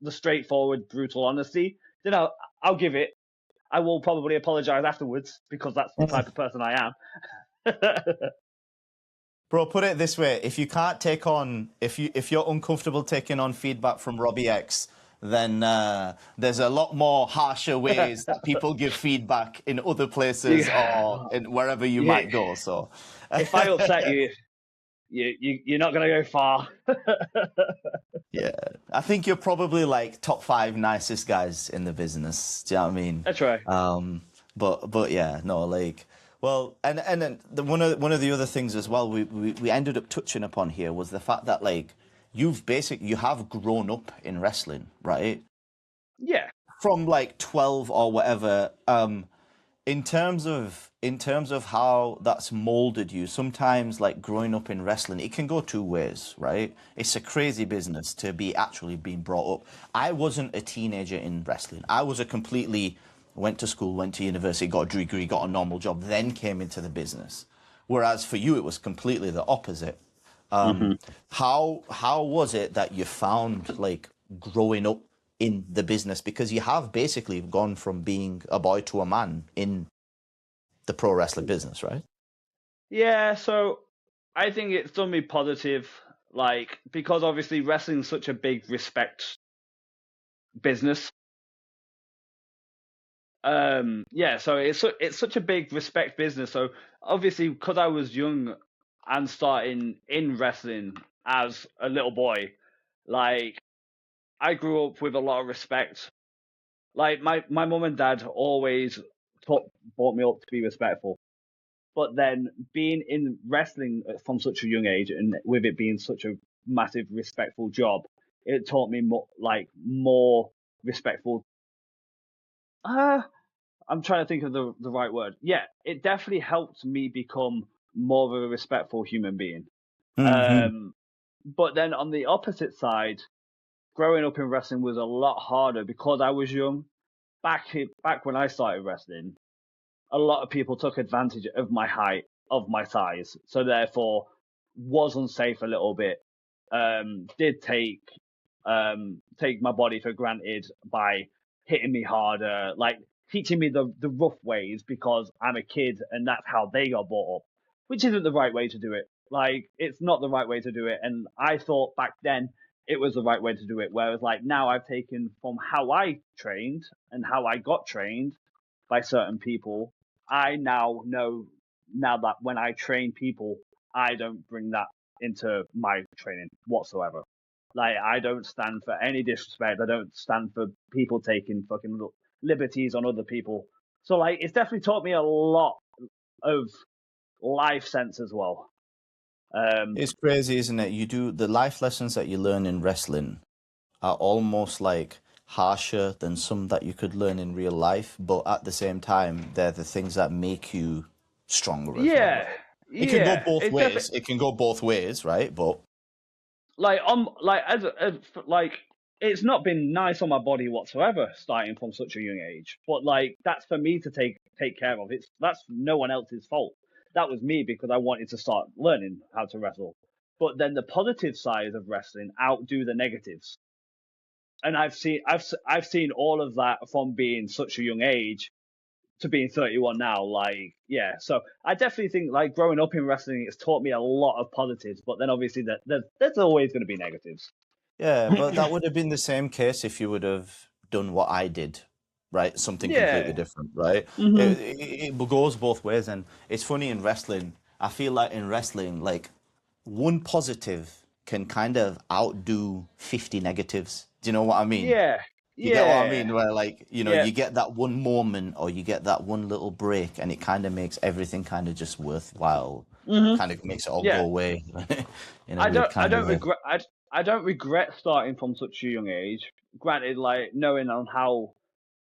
the straightforward, brutal honesty, then I'll give it. I will probably apologize afterwards because that's the type of person I am. Bro, put it this way: if you can't take on, if you're uncomfortable taking on feedback from Robbie X, then there's a lot more harsher ways that people give feedback in other places or in wherever you might go. So, if I upset you, you're not gonna go far. Yeah, I think you're probably like top 5 nicest guys in the business. Do you know what I mean? That's right. But yeah, no, like, well, and then one of the other things as well we ended up touching upon here was the fact that, like, you have grown up in wrestling, right? Yeah. From like 12 or whatever. In terms of how that's molded you, sometimes like growing up in wrestling, it can go two ways, right? It's a crazy business to be actually being brought up. I wasn't a teenager in wrestling. I was a completely went to school, went to university, got a degree, got a normal job, then came into the business. Whereas for you, it was completely the opposite. How was it that you found like growing up in the business, because you have basically gone from being a boy to a man in the pro wrestling business, right? Yeah, so I think it's done me positive, like, because obviously wrestling's such a big respect business. Yeah, so it's such a big respect business. So obviously, because I was young and starting in wrestling as a little boy, like I grew up with a lot of respect. Like my mum and dad always brought me up to be respectful. But then being in wrestling from such a young age and with it being such a massive respectful job, it taught me more respectful. I'm trying to think of the right word. Yeah, it definitely helped me become more of a respectful human being. Mm-hmm. But then on the opposite side, growing up in wrestling was a lot harder because I was young. Back when I started wrestling, a lot of people took advantage of my height, of my size, so therefore was unsafe a little bit. Did take my body for granted by hitting me harder, like teaching me the rough ways because I'm a kid and that's how they got brought up, which isn't the right way to do it. Like it's not the right way to do it, and I thought back then it was the right way to do it. Whereas like now I've taken from how I trained and how I got trained by certain people. I now know now that when I train people, I don't bring that into my training whatsoever. Like I don't stand for any disrespect. I don't stand for people taking fucking liberties on other people. So like it's definitely taught me a lot of life sense as well. It's crazy, isn't it? You do the life lessons that you learn in wrestling are almost like harsher than some that you could learn in real life, but at the same time, they're the things that make you stronger as well, Yeah, right? It can go yeah. both It's definitely ways. It can go both ways, right? But like like as like it's not been nice on my body whatsoever starting from such a young age, but like that's for me to take care of. That's no one else's fault. That was me because I wanted to start learning how to wrestle. But then the positive side of wrestling outdo the negatives, and I've seen all of that from being such a young age to being 31 now. Like, yeah, so I definitely think like growing up in wrestling, it's taught me a lot of positives, but then obviously there's always going to be negatives. yeah, but that would have been the same case if you would have done what I did, right? Something completely Yeah. different, right? Hmm. It goes both ways, and it's funny in wrestling. I feel like in wrestling, like one positive can kind of outdo 50 negatives. Do you know what I mean? Yeah. You get what I Yeah. mean? Where like, Yeah. you get that one moment or you get that one little break and it kind of makes everything kind of just worthwhile. Hmm. Kind of makes it all go Yeah. away in a I weird don't. I kind of don't way. regret. I don't regret starting from such a young age. Granted, like knowing on how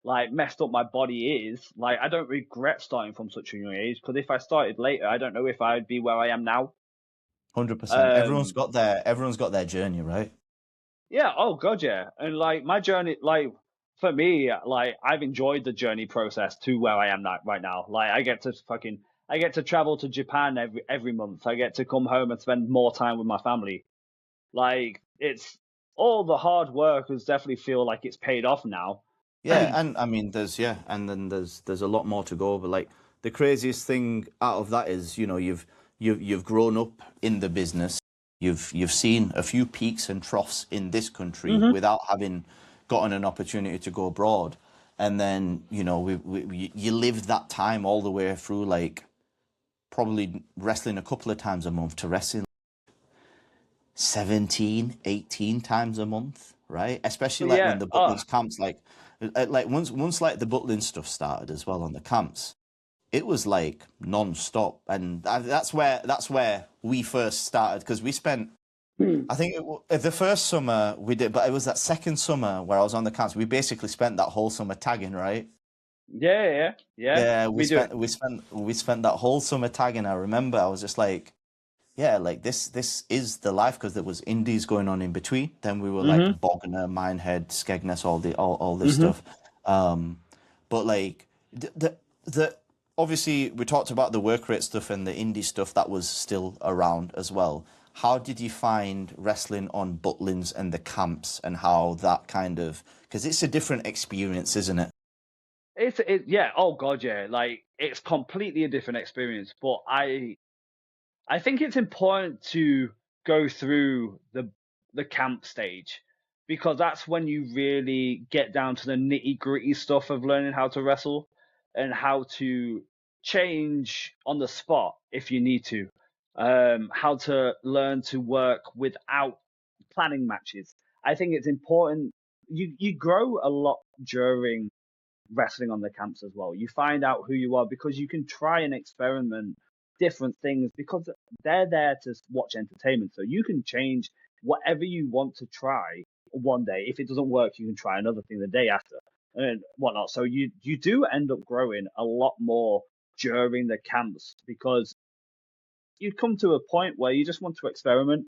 like messed up my body is, like I don't regret starting from such a young age because if I started later, I don't know if I'd be where I am now. 100%. Um. Everyone's got their journey, right? Yeah. Oh God. Yeah. And like my journey, like for me, like I've enjoyed the journey process to where I am right now. Like I get to travel to Japan every month. I get to come home and spend more time with my family. Like it's all the hard work has definitely feel like it's paid off now. Yeah, and I mean and then there's a lot more to go, but like the craziest thing out of that is, you've grown up in the business. You've seen a few peaks and troughs in this country Hmm. without having gotten an opportunity to go abroad. And then, you lived that time all the way through, like probably wrestling a couple of times a month to wrestling 17, 18 times a month, right? Especially like when Yeah. the Oh, Butlins camps, like once like the Butlins stuff started as well on the camps, it was like non-stop, and that's where we first started because we spent I think the first summer we did, but it was that second summer where I was on the camps. We basically spent that whole summer tagging, right? Yeah. Yeah, we We do. spent that whole summer tagging. I remember I was just like, yeah, like this is the life because there was indies going on in between. Then we were like Mm-hmm. Bognor, Minehead, Skegness, all this Mm-hmm. stuff. But like the obviously we talked about the work rate stuff and the indie stuff that was still around as well. How did you find wrestling on Butlins and the camps and how that kind of because it's a different experience, isn't it? Yeah. Oh God, yeah. Like it's completely a different experience. But I think it's important to go through the camp stage because that's when you really get down to the nitty gritty stuff of learning how to wrestle and how to change on the spot if you need to. How to learn to work without planning matches. I think it's important. You grow a lot during wrestling on the camps as well. You find out who you are because you can try and experiment different things because they're there to watch entertainment. So you can change whatever you want to try one day. If it doesn't work, you can try another thing the day after and whatnot. So you do end up growing a lot more during the camps because you come to a point where you just want to experiment.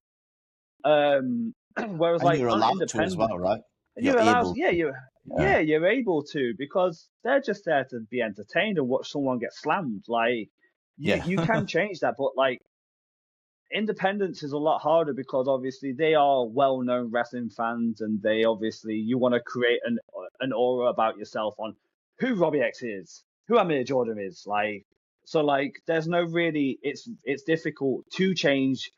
Whereas And like you're on allowed to as independent, well, right? You're you're allowed, able yeah, to. Yeah. you're able to because they're just there to be entertained and watch someone get slammed. Like Yeah. you can change that, but like independence is a lot harder because obviously they are well-known wrestling fans and they obviously you want to create an aura about yourself on who Robbie X is, who Amir Jordan is. Like so, like there's no really it's difficult to change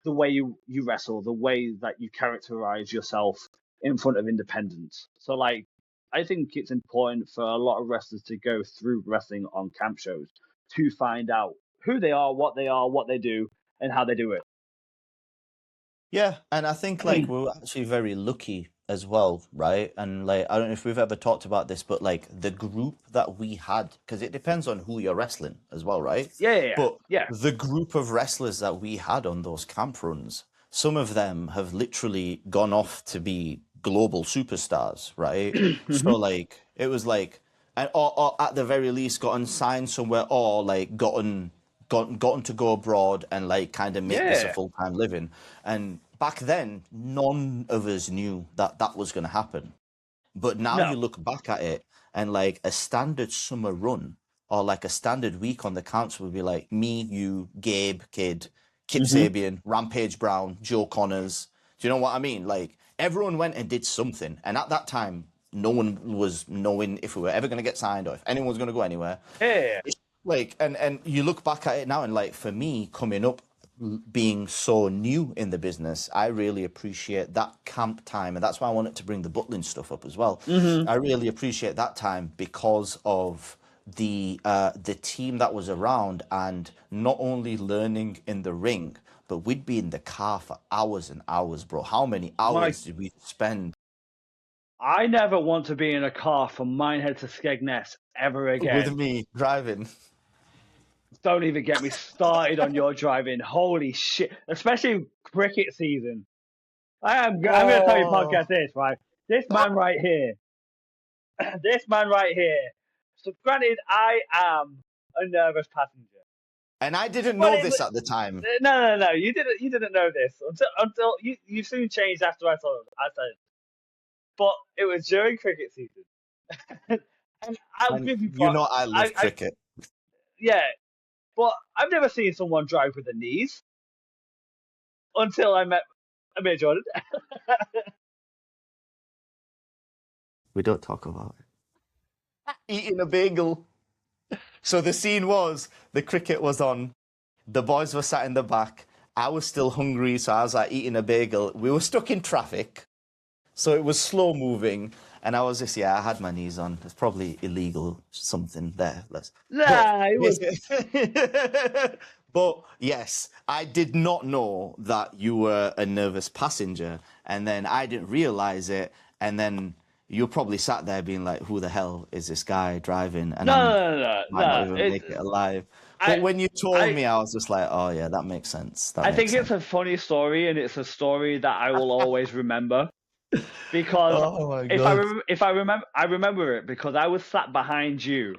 the way you wrestle, the way that you characterize yourself in front of independents. So like I think it's important for a lot of wrestlers to go through wrestling on camp shows to find out who they are, what they do, and how they do it. Yeah, and I think like we're actually very lucky as well, right? And like I don't know if we've ever talked about this, but like the group that we had, because it depends on who you're wrestling as well, right? Yeah. But Yeah. the group of wrestlers that we had on those camp runs, some of them have literally gone off to be global superstars, right? So Hmm. like it was like, and or at the very least gotten signed somewhere, or like gotten to go abroad and like kind of make this a Yeah. full-time living. And back then, none of us knew that that was going to happen. But now No. you look back at it and like a standard summer run or like a standard week on the council would be like me, you, Gabe, Kip Hmm. Sabian, Rampage Brown, Joe Connors. Do you know what I mean? Like everyone went and did something. And at that time, no one was knowing if we were ever going to get signed or if anyone was going to go anywhere. Yeah. Like and you look back at it now and like for me coming up being so new in the business, I really appreciate that camp time, and that's why I wanted to bring the Butlin stuff up as well. Hmm. I really appreciate that time because of the team that was around, and not only learning in the ring, but we'd be in the car for hours and hours, bro. How many My, hours did we spend I never want to be in a car from Minehead to Skegness ever with again. me driving? Don't even get me started on your driving. Holy shit! Especially cricket season. I'm going to tell you Oh, podcast this right. This man right here. This man right here. So granted, I am a nervous passenger. and I didn't But know it, this at the time. no. You didn't know this until you soon changed after I said. But it was during cricket season, and I'll And give you you know I love I cricket. yeah, but I've never seen someone drive with the knees until I met Amir Jordan. We don't talk about it. Eating a bagel. So the scene was the cricket was on, the boys were sat in the back. I was still hungry, so I was like eating a bagel. We were stuck in traffic, so it was slow moving. And I was just, yeah, I had my knees on. It's probably illegal, something there. But, Nah, it was. but yes, I did not know that you were a nervous passenger. And then I didn't realize it. And then you probably sat there being like, who the hell is this guy driving? And No, I no, no, no, might not no. even make it alive. But when you told me, I was just like, oh yeah, that makes sense. I think it's a funny story, and it's a story that I will always remember. Because oh my God. I remember it because I was sat behind you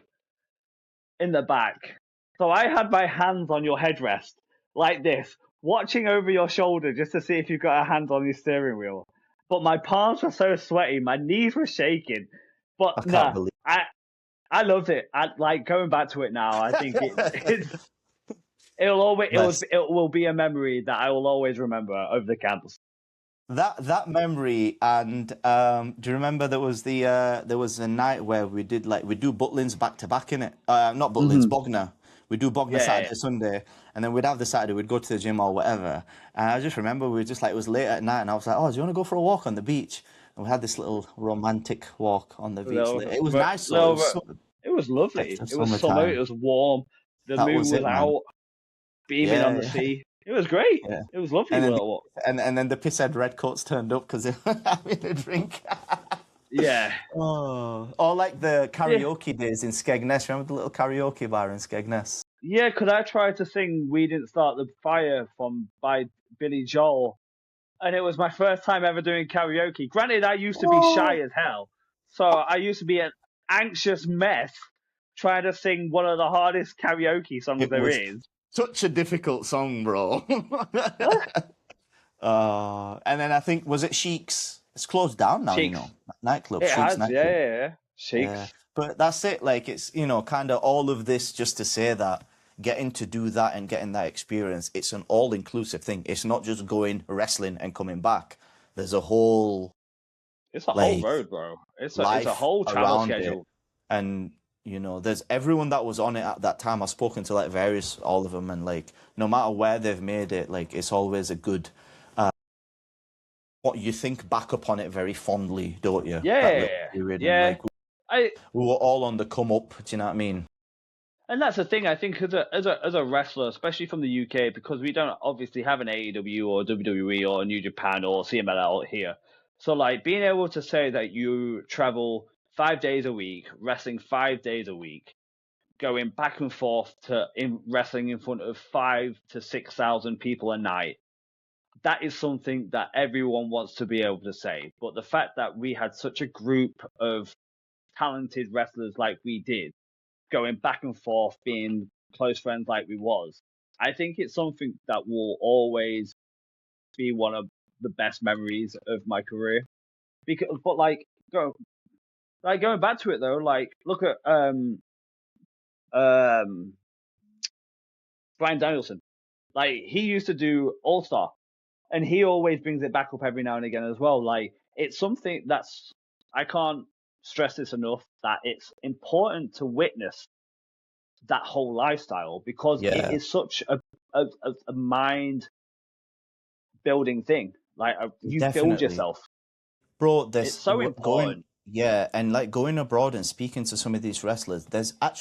in the back. So I had my hands on your headrest like this, watching over your shoulder just to see if you got a hand on your steering wheel. But my palms were so sweaty, my knees were shaking. But I can't believe I loved it. I like going back to it now. I think it will be a memory that I will always remember over the camps. that memory. And do you remember there was a night where we do Butlins back to back in it? Not Butlins, Bognor. We do Bognor Saturday, Sunday, and then we'd have the Saturday, we'd go to the gym or whatever. And I just remember we were just like, it was late at night, and I was like, oh, do you want to go for a walk on the beach? And we had this little romantic walk on the beach. It was nice. It was lovely. It was summer. It was warm. The moon was out, beaming on the sea. It was great. Yeah. It was lovely. And then the pisshead redcoats turned up because they were having a drink. Yeah. Oh, or like the karaoke days in Skegness. Remember the little karaoke bar in Skegness? Yeah, because I tried to sing "We Didn't Start the Fire" by Billy Joel, and it was my first time ever doing karaoke. Granted, I used to be shy as hell, so I used to be an anxious mess trying to sing one of the hardest karaoke songs there is. Such a difficult song, bro. And then I think, was it Sheik's? It's closed down now, Sheik's. You know. Nightclub. It has, yeah. Sheik's. Yeah. But that's it. Like, it's, kind of all of this just to say that getting to do that and getting that experience, it's an all-inclusive thing. It's not just going wrestling and coming back. There's a whole... It's a whole road, bro. It's a whole travel schedule. And... there's everyone that was on it at that time. I've spoken to all of them, and like no matter where they've made it, like it's always a good. What you think back upon it very fondly, don't you? Yeah, yeah. We were all on the come up. Do you know what I mean? And that's the thing. I think as a wrestler, especially from the UK, because we don't obviously have an AEW or WWE or New Japan or CMLL here. So like being able to say that you travel 5 days a week, wrestling 5 days a week, going back and forth wrestling in front of 5,000 to 6,000 people a night. That is something that everyone wants to be able to say. But the fact that we had such a group of talented wrestlers like we did, going back and forth, being close friends like we was, I think it's something that will always be one of the best memories of my career. Going back to it though, like look at Brian Danielson. Like he used to do All Star, and he always brings it back up every now and again as well. Like it's something that's I can't stress this enough, that it's important to witness that whole lifestyle because it is such a mind building thing. Like you build yourself, bro. It's so important. Yeah, and like going abroad and speaking to some of these wrestlers,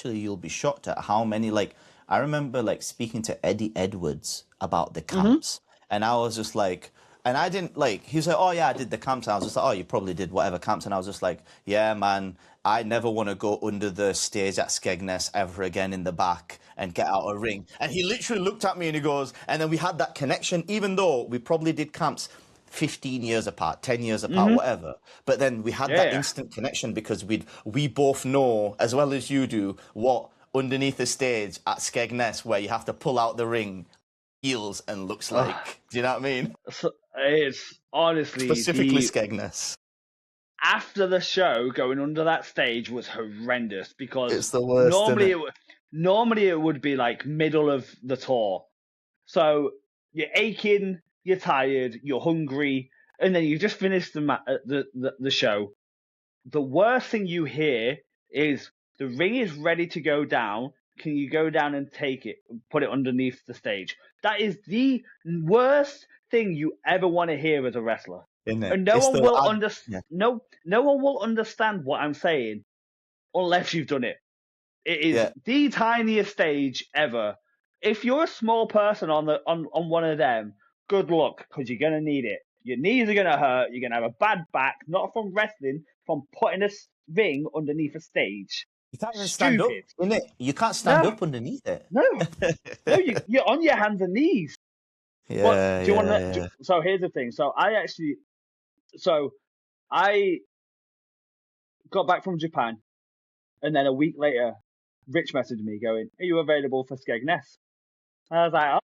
you'll be shocked at how many, like, I remember like speaking to Eddie Edwards about the camps, and I was just like, and I didn't like, he was like, oh yeah, I did the camps, and I was just like, oh, you probably did whatever camps, and I was just like, yeah, man, I never want to go under the stage at Skegness ever again in the back and get out a ring. And he literally looked at me and he goes, and then we had that connection, even though we probably did camps 15 years apart, 10 years apart, whatever. But then we had that instant connection because we both know, as well as you do, what underneath the stage at Skegness, where you have to pull out the ring, feels and looks like. Do you know what I mean? It's honestly... Specifically Skegness. After the show, going under that stage was horrendous because it's the worst, normally it would be like middle of the tour. So you're aching, you're tired, you're hungry, and then you just finished the show. The worst thing you hear is the ring is ready to go down. Can you go down and take it, put it underneath the stage? That is the worst thing you ever want to hear as a wrestler. And no one will understand what I'm saying unless you've done it. It is the tiniest stage ever. If you're a small person on one of them, good luck, because you're gonna need it. Your knees are gonna hurt. You're gonna have a bad back, not from wrestling, from putting a ring underneath a stage. You can't even stand up, Stupid. innit? You can't stand up underneath it. No, you're on your hands and knees. Yeah, do you want to? yeah. So here's the thing. So I got back from Japan, and then a week later, Rich messaged me going, "Are you available for Skegness?" And I was like,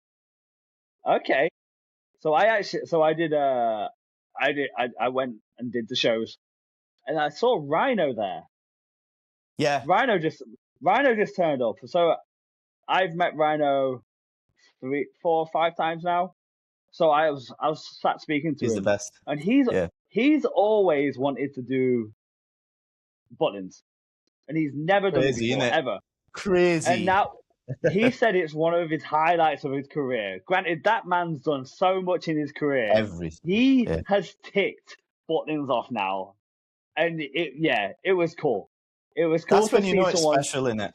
"Oh, okay." So I went and did the shows, and I saw Rhino there. Yeah. Rhino just turned up. So I've met Rhino 3, 4, 5 times now. So I was sat speaking to He's the him, best. and Yeah. he's always wanted to do Butlins, and he's never done it Crazy, before, innit? ever. Crazy. And now he said it's one of his highlights of his career. Granted, that man's done so much in his career. Everything. He Yeah. has ticked Butlins off now, and it was cool. It was cool That's when to you see know it's someone special, innit?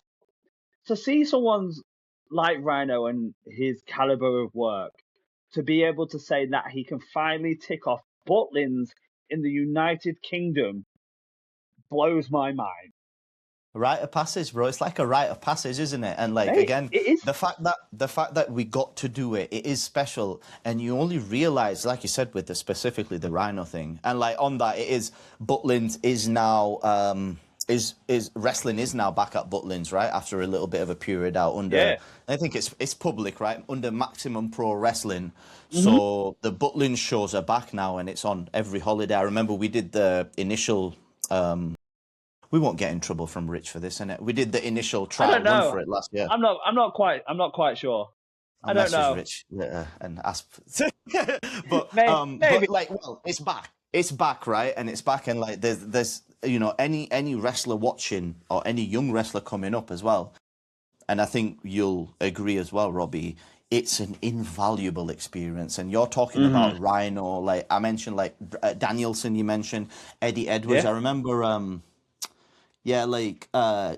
to see someone's like Rhino and his caliber of work to be able to say that he can finally tick off Butlins in the United Kingdom blows my mind. Rite of passage, bro. It's like a rite of passage, isn't it? And like Hey, again, it is. the fact that we got to do it, it is special. And you only realize, like you said, with specifically the Rhino thing, and like on that, it is Butlins is now is wrestling is now back at Butlins, right? After a little bit of a period out under, Yeah. I think it's public, right? Under Maximum Pro Wrestling. Mm-hmm. So the Butlins shows are back now, and it's on every holiday. I remember we did the initial. We won't get in trouble from Rich for this, innit? We did the initial trial run for it last year. I'm not quite sure. I'll I don't know. Rich and ask. but maybe. But like, well, it's back. It's back, right? And it's back, and like, there's you know, any wrestler watching or any young wrestler coming up as well. And I think you'll agree as well, Robbie. It's an invaluable experience, and you're talking about Rhino. Like I mentioned, like Danielson. You mentioned Eddie Edwards. Yeah. I remember. Yeah, like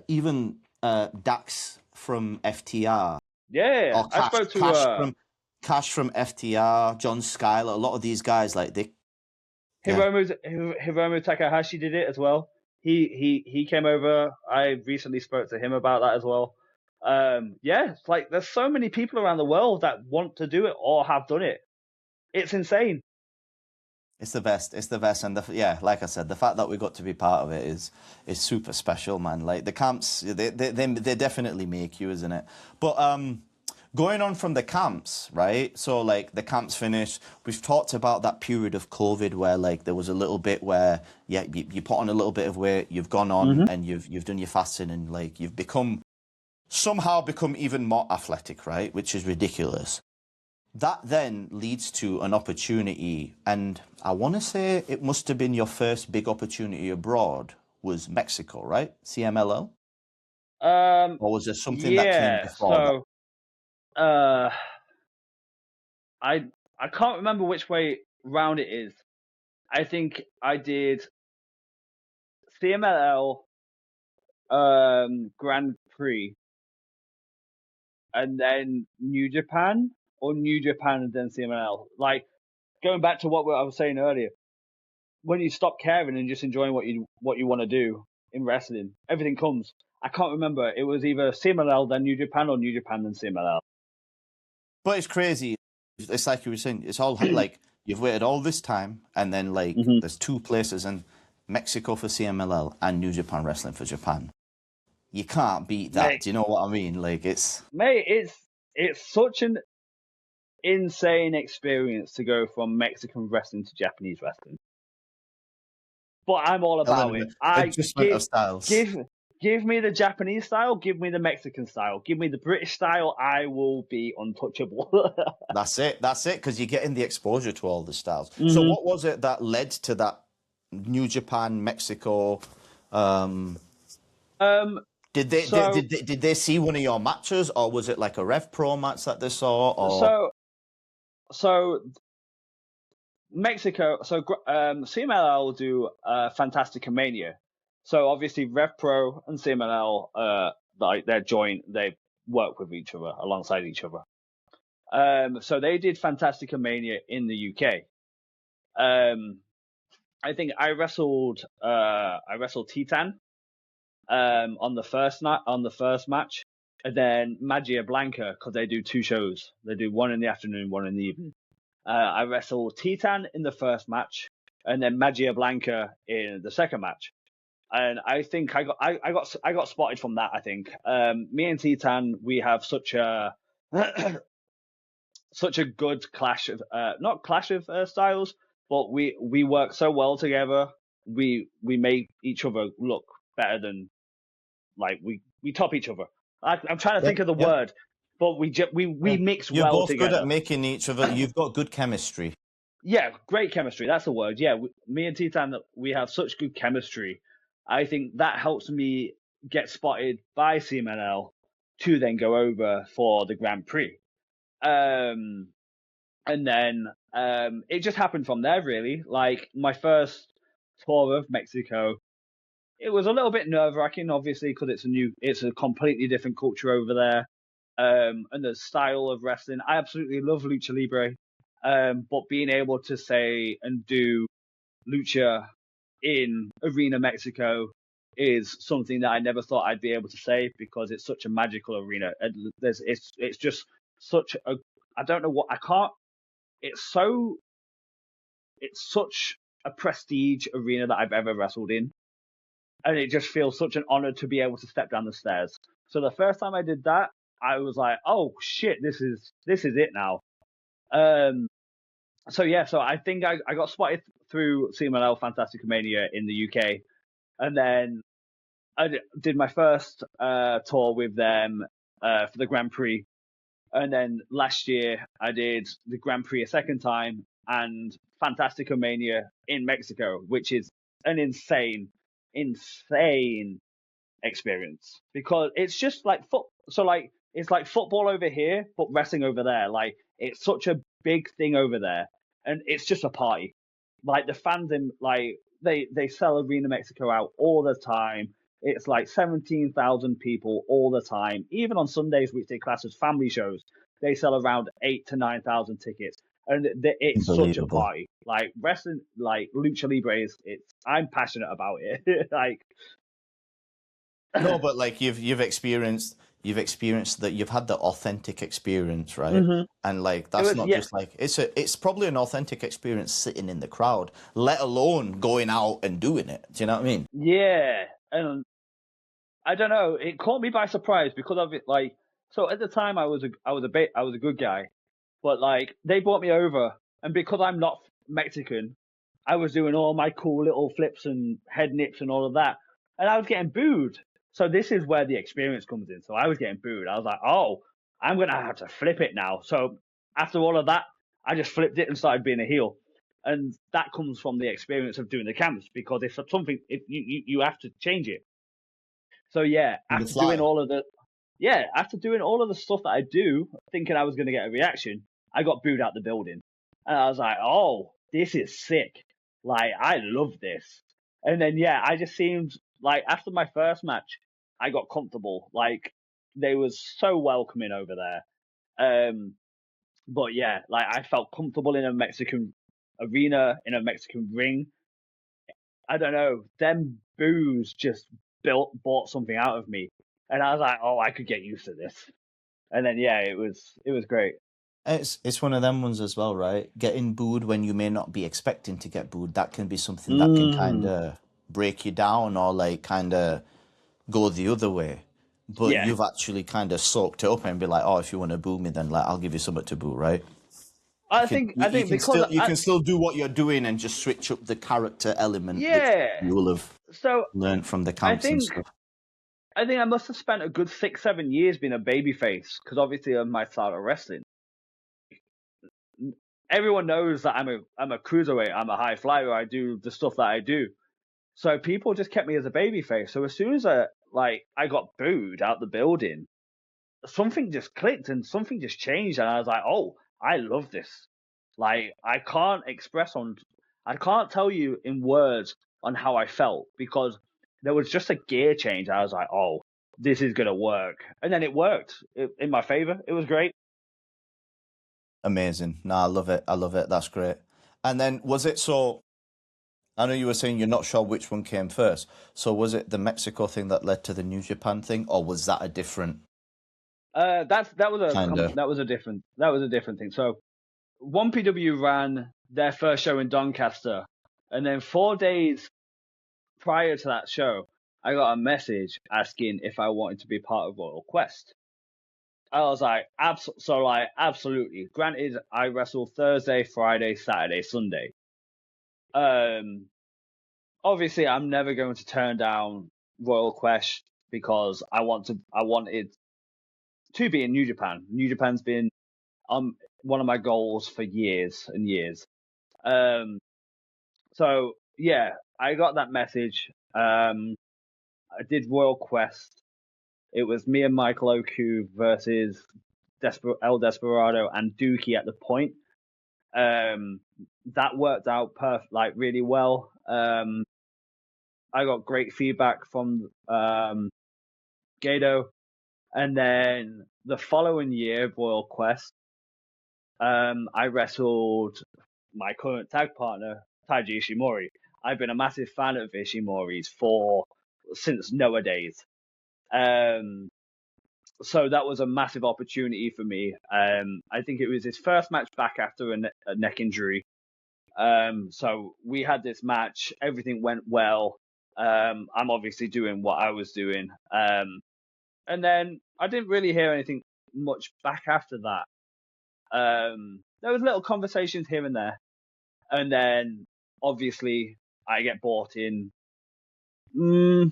even Dax from FTR. Yeah, Or I spoke to Cash from FTR, John Skyler. A lot of these guys, like they. Hiromu Takahashi did it as well. He came over. I recently spoke to him about that as well. Yeah, it's like there's so many people around the world that want to do it or have done it. It's insane. It's the best. It's the best, and like I said, the fact that we got to be part of it is super special, man. Like the camps, they definitely make you, isn't it? But going on from the camps, right? So like the camps finished. We've talked about that period of COVID where like there was a little bit where you put on a little bit of weight, you've gone on and you've done your fasting, and like you've somehow become even more athletic, right? Which is ridiculous. That then leads to an opportunity, and I want to say it must have been your first big opportunity abroad was Mexico, right? CMLL? Or was there something that came before that? I can't remember which way round it is. I think I did CMLL Grand Prix, and then New Japan, or New Japan and then CMLL. Like going back to what I was saying earlier, when you stop caring and just enjoying what you want to do in wrestling, everything comes. I can't remember. It was either CMLL then New Japan or New Japan then CMLL. But it's crazy. It's like you were saying. It's all like you've waited all this time, and then like there's two places in Mexico for CMLL and New Japan Wrestling for Japan. You can't beat that. Mate, do you know what I mean? Like it's such an insane experience to go from Mexican wrestling to Japanese wrestling. But I'm all about it. Adjustment of styles. Give me the Japanese style, give me the Mexican style, give me the British style, I will be untouchable. That's it, because you're getting the exposure to all the styles. So what was it that led to that New Japan, Mexico? Did they see one of your matches, or was it like a Rev Pro match that they saw? Or? So Mexico, CMLL will do Fantastica Mania. So obviously Rev Pro and CMLL, like they're joint, they work with each other, alongside each other. So they did Fantastica Mania in the UK. I think I wrestled Titan, on the first match, and then Magia Blanca because they do 2 shows. They do one in the afternoon, one in the evening. I wrestled Titan in the first match, and then Magia Blanca in the second match. And I think I got spotted from that. I think me and Titan, we have such a such a good clash of not clash of styles, but we work so well together. We make each other look better than like we top each other. I'm trying to think of the word, but we mix You're well both together. good at making each other. You've got good chemistry. Yeah, great chemistry. That's the word. Yeah, me and Titan, we have such good chemistry. I think that helps me get spotted by CMNL to then go over for the Grand Prix. And then it just happened from there, really. Like my first tour of Mexico, it was a little bit nerve-wracking, obviously, because it's a completely different culture over there, and the style of wrestling. I absolutely love lucha libre, but being able to say and do lucha in Arena Mexico is something that I never thought I'd be able to say because it's such a magical arena. And it's just such a I don't know what I can't. It's such a prestige arena that I've ever wrestled in. And it just feels such an honor to be able to step down the stairs. So the first time I did that, I was like, oh shit, this is it now. So I think I got spotted through CMLL Fantastica Mania in the UK. And then I did my first tour with them for the Grand Prix. And then last year I did the Grand Prix a second time and Fantastica Mania in Mexico, which is an insane experience because it's just like it's like football over here, but wrestling over there. Like it's such a big thing over there, and it's just a party. Like the fandom, like they sell Arena Mexico out all the time. It's like 17,000 people all the time. Even on Sundays, which they class as family shows, they sell around 8,000 to 9,000 tickets, and it's such a party. Like wrestling, like lucha libre I'm passionate about it. Like no, but like you've experienced that you've had the authentic experience, right? Mm-hmm. And like that's not just like it's probably an authentic experience sitting in the crowd, let alone going out and doing it. Do you know what I mean? Yeah, and I don't know. It caught me by surprise because of it. Like, so at the time, I was a good guy, but like they brought me over, and because I'm not Mexican, I was doing all my cool little flips and head nips and all of that, and I was getting booed. So this is where the experience comes in. So I was getting booed. I was like, oh, I'm gonna have to flip it now. So after all of that, I just flipped it and started being a heel. And that comes from the experience of doing the camps because if you have to change it. So yeah, after doing all of the stuff that I do, thinking I was going to get a reaction, I got booed out the building, and I was like, "Oh, this is sick! Like, I love this." And then I just seemed like after my first match, I got comfortable. Like they was so welcoming over there. But yeah, like I felt comfortable in a Mexican arena, in a Mexican ring. I don't know, them boos just bought something out of me, and I was like, oh, I could get used to this. And then it was great. It's one of them ones as well, right? Getting booed when you may not be expecting to get booed, that can be something that can kind of break you down or like kind of go the other way. But you've actually kind of soaked it up and be like, oh, if you want to boo me, then like I'll give you something to boo, right? I think because you can still do what you're doing and just switch up the character element. Yeah, you will have learned from the camps and stuff. I think I must have spent a good 6-7 years being a babyface because obviously of my style of wrestling. Everyone knows that I'm a cruiserweight. I'm a high flyer. I do the stuff that I do. So people just kept me as a babyface. So as soon as I got booed out the building, something just clicked and something just changed, and I was like, oh, I love this. Like I can't tell you in words on how I felt because there was just a gear change. I was like, oh, this is gonna work, and then it worked in my favor. It was great. Amazing. No, I love it. That's great. And then was it so? I know you were saying you're not sure which one came first. So was it the Mexico thing that led to the New Japan thing, or was that a different? That Kinda. was a different thing. So 1PW ran their first show in Doncaster, and then 4 days prior to that show, I got a message asking if I wanted to be part of Royal Quest. I was like, absolutely. Granted, I wrestled Thursday, Friday, Saturday, Sunday. Obviously, I'm never going to turn down Royal Quest because I wanted to be in New Japan. New Japan's been one of my goals for years and years. So yeah, I got that message. I did Royal Quest. It was me and Michael Oku versus El Desperado and Dookie at the point. That worked out really well. I got great feedback from Gato. And then the following year, Royal Quest, I wrestled my current tag partner, Taiji Ishimori. I've been a massive fan of Ishimori's since Noah days. So that was a massive opportunity for me. I think it was his first match back after a neck injury. So we had this match. Everything went well. I'm obviously doing what I was doing. And then I didn't really hear anything much back after that. There was little conversations here and there. And then obviously I get bought in 2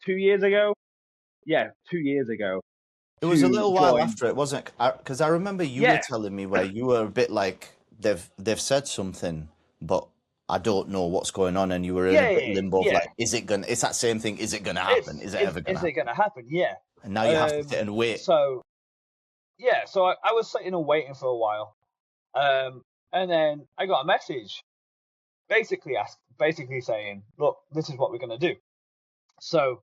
years ago. Yeah, 2 years ago. It was a little while after it, wasn't it? Because I remember you were telling me where you were a bit like they've said something, but I don't know what's going on, and you were in a bit limbo of like, is it gonna? It's that same thing. Is it gonna happen? Is it ever gonna? Is it gonna happen? Yeah. And now you have to sit and wait. So yeah, so I was sitting and waiting for a while, and then I got a message, basically saying, look, this is what we're gonna do. So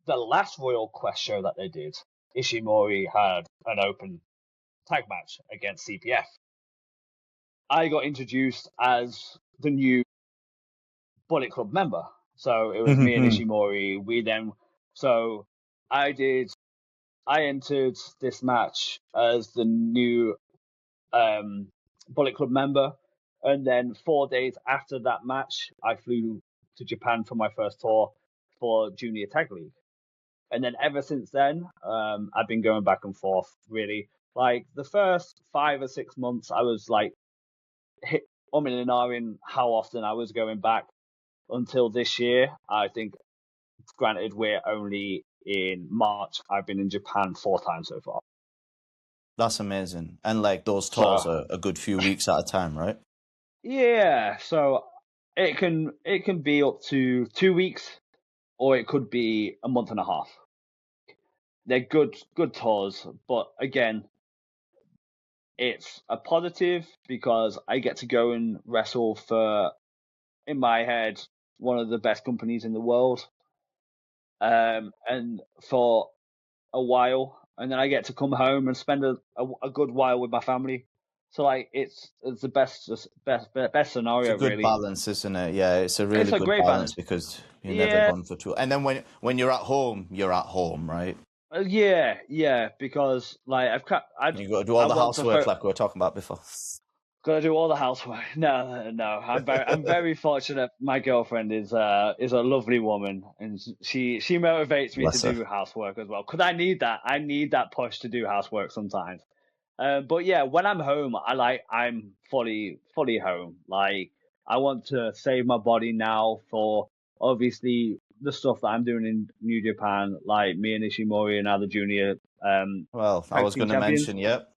the last Royal Quest show that they did, Ishimori had an open tag match against CPF. I got introduced as the new Bullet Club member. So it was me and Ishimori. So I entered this match as the new Bullet Club member. And then 4 days after that match, I flew to Japan for my first tour for Junior Tag League. And then ever since then, I've been going back and forth, really. Like, the first 5 or 6 months, I was like, umming and ahhing how often I was going back until this year. I think, granted, we're only in March. I've been in Japan 4 times so far. That's amazing. And like those tours are a good few weeks at a time, right? Yeah. So it can be up to 2 weeks, or it could be a month and a half. They're good tours, but again, it's a positive because I get to go and wrestle for, in my head, one of the best companies in the world, and for a while, and then I get to come home and spend a good while with my family. So like it's the best scenario. It's a good really. balance, isn't it? Yeah, it's a really good balance because you're never gone for too. And then when you're at home, right? Yeah, because like you got to do all the housework like we were talking about before. Got to do all the housework. No. I'm very fortunate. My girlfriend is a lovely woman, and she motivates me to do housework as well. Because I need that. I need that push to do housework sometimes. But yeah, when I'm home, I'm fully home. Like, I want to save my body now for obviously the stuff that I'm doing in New Japan, like me and Ishimori and other junior. Well, I was going to mention, yep.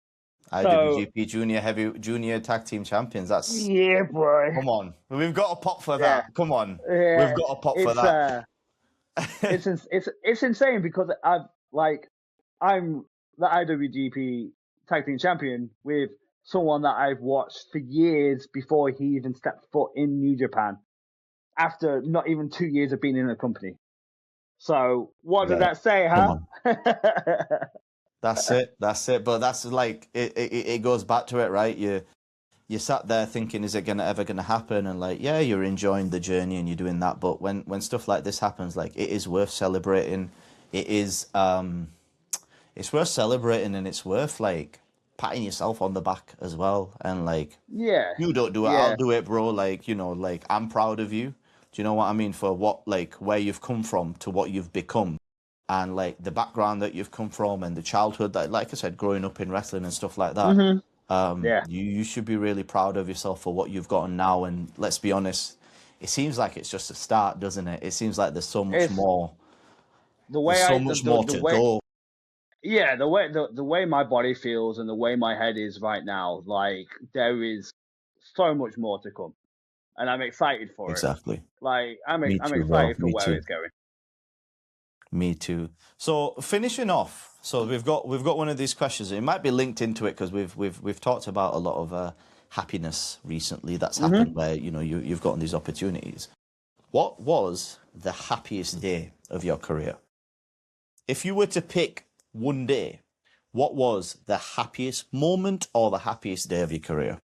IWGP Junior Tag Team Champions. That's boy. Come on, we've got a pop for that. Come on, we've got a pop for that. It's insane because I'm the IWGP Tag Team Champion with someone that I've watched for years before he even stepped foot in New Japan, after not even 2 years of being in the company. So what does that say, huh? That's it. But that's like it goes back to it, right? you sat there thinking, is it ever gonna happen? And like, yeah, you're enjoying the journey and you're doing that. But when stuff like this happens, like it is worth celebrating. It is it's worth celebrating, and it's worth like patting yourself on the back as well. And like, Yeah, you don't do it, I'll yeah. do it, bro. Like, like I'm proud of you. Do you know what I mean? For what, like, where you've come from to what you've become, and like the background that you've come from, and the childhood that, like I said, growing up in wrestling and stuff like that. Hmm. Yeah. You should be really proud of yourself for what you've gotten now. And let's be honest, it seems like it's just a start, doesn't it? It seems like there's so much It's more. the There's way so I much more the to way go. yeah, the way my body feels and the way my head is right now, like there is so much more to come, and I'm excited for it. Exactly. Like I'm Me too, bro. excited for Me where too. it's going. Me too. So finishing off, so we've got one of these questions. It might be linked into it because we've talked about a lot of happiness recently that's happened where you've gotten these opportunities. What was the happiest day of your career? If you were to pick one day, what was the happiest moment or the happiest day of your career?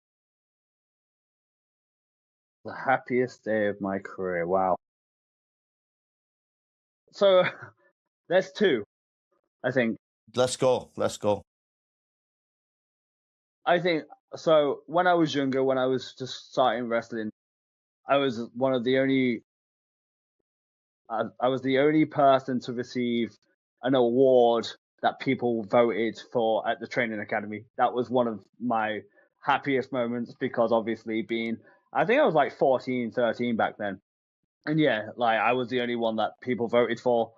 The happiest day of my career. Wow. So there's two, I think. Let's go. Let's go. I think so. When I was younger, when I was just starting wrestling, I was one of the only. I was the only person to receive an award that people voted for at the training academy. That was one of my happiest moments because obviously I think I was like 14, 13 back then. And yeah, like I was the only one that people voted for.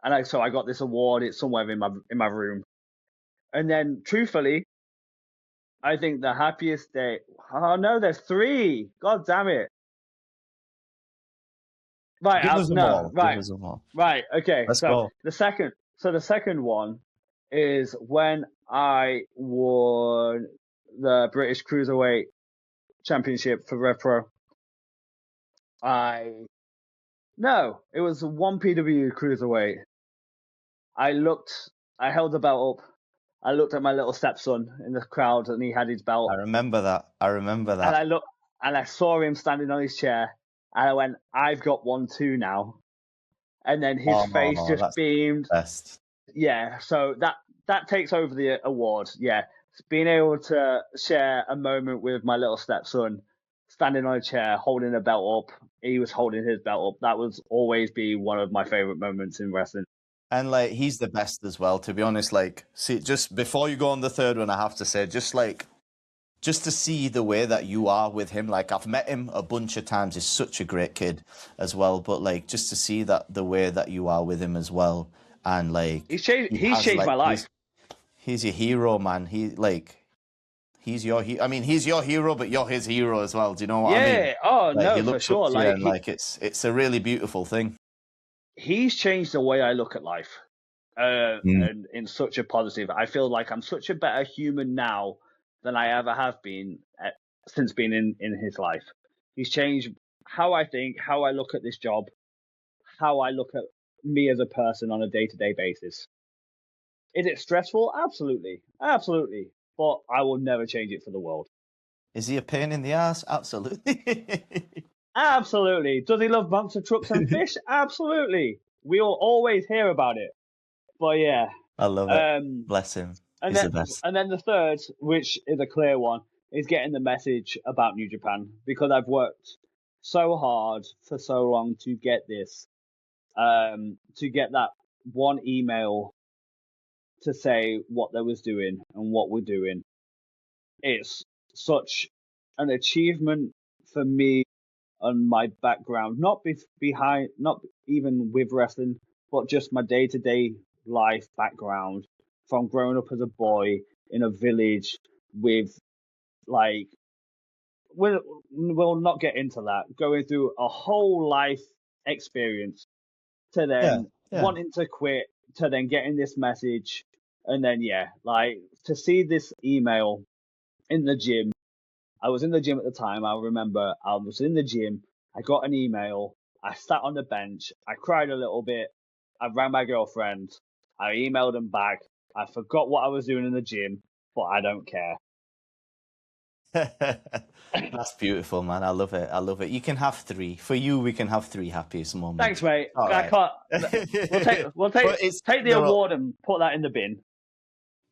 And so I got this award. It's somewhere in my room. And then truthfully, I think the happiest day. Oh no, there's three. God damn it. Right. Give us them No. all. Give Right. us them all. Right. Okay. Let's go. The second one is when I won the British Cruiserweight Championship for RevPro. No, it was one PW Cruiserweight. I held the belt up. I looked at my little stepson in the crowd and he had his belt. I remember that. And I looked and I saw him standing on his chair and I went, I've got one too now. And then his face just that's beamed. best. Yeah, so that takes over the award. Yeah, being able to share a moment with my little stepson, standing on a chair, holding a belt up. He was holding his belt up. That was always be one of my favorite moments in wrestling. And like he's the best as well, to be honest. Like, see, just before you go on the third one, I have to say, just to see the way that you are with him. Like I've met him a bunch of times. He's such a great kid as well. But like just to see that the way that you are with him as well, and like He's changed my life. He's your hero, man. He's your I mean, he's your hero, but you're his hero as well. Do you know what I mean? Yeah. Oh Like, he no, for looks sure. up to you, Like and like it's a really beautiful thing. he's changed the way I look at life, and in such a positive. I feel like I'm such a better human now than I ever have been since being in his life. He's changed how I think, how I look at this job, how I look at me as a person on a day-to-day basis. Is it stressful? Absolutely, absolutely. But I will never change it for the world. Is he a pain in the ass? Absolutely. Absolutely. Does he love monster trucks and fish? Absolutely. We'll always hear about it. But yeah. I love it. Bless him. He's the best. And then the third, which is a clear one, is getting the message about New Japan because I've worked so hard for so long to get this, to get that one email to say what they was doing and what we're doing. It's such an achievement for me and my background, not even with wrestling, but just my day-to-day life background from growing up as a boy in a village with like we'll not get into that, going through a whole life experience to then wanting to quit, to then getting this message, and then like to see this email in the gym. I was in the gym at the time. I remember I was in the gym. I got an email. I sat on the bench. I cried a little bit. I rang my girlfriend. I emailed them back. I forgot what I was doing in the gym, but I don't care. That's beautiful, man. I love it. I love it. You can have 3. For you, we can have 3 happiest moments. Thanks, mate. All I right. can't. We'll take the award and put that in the bin.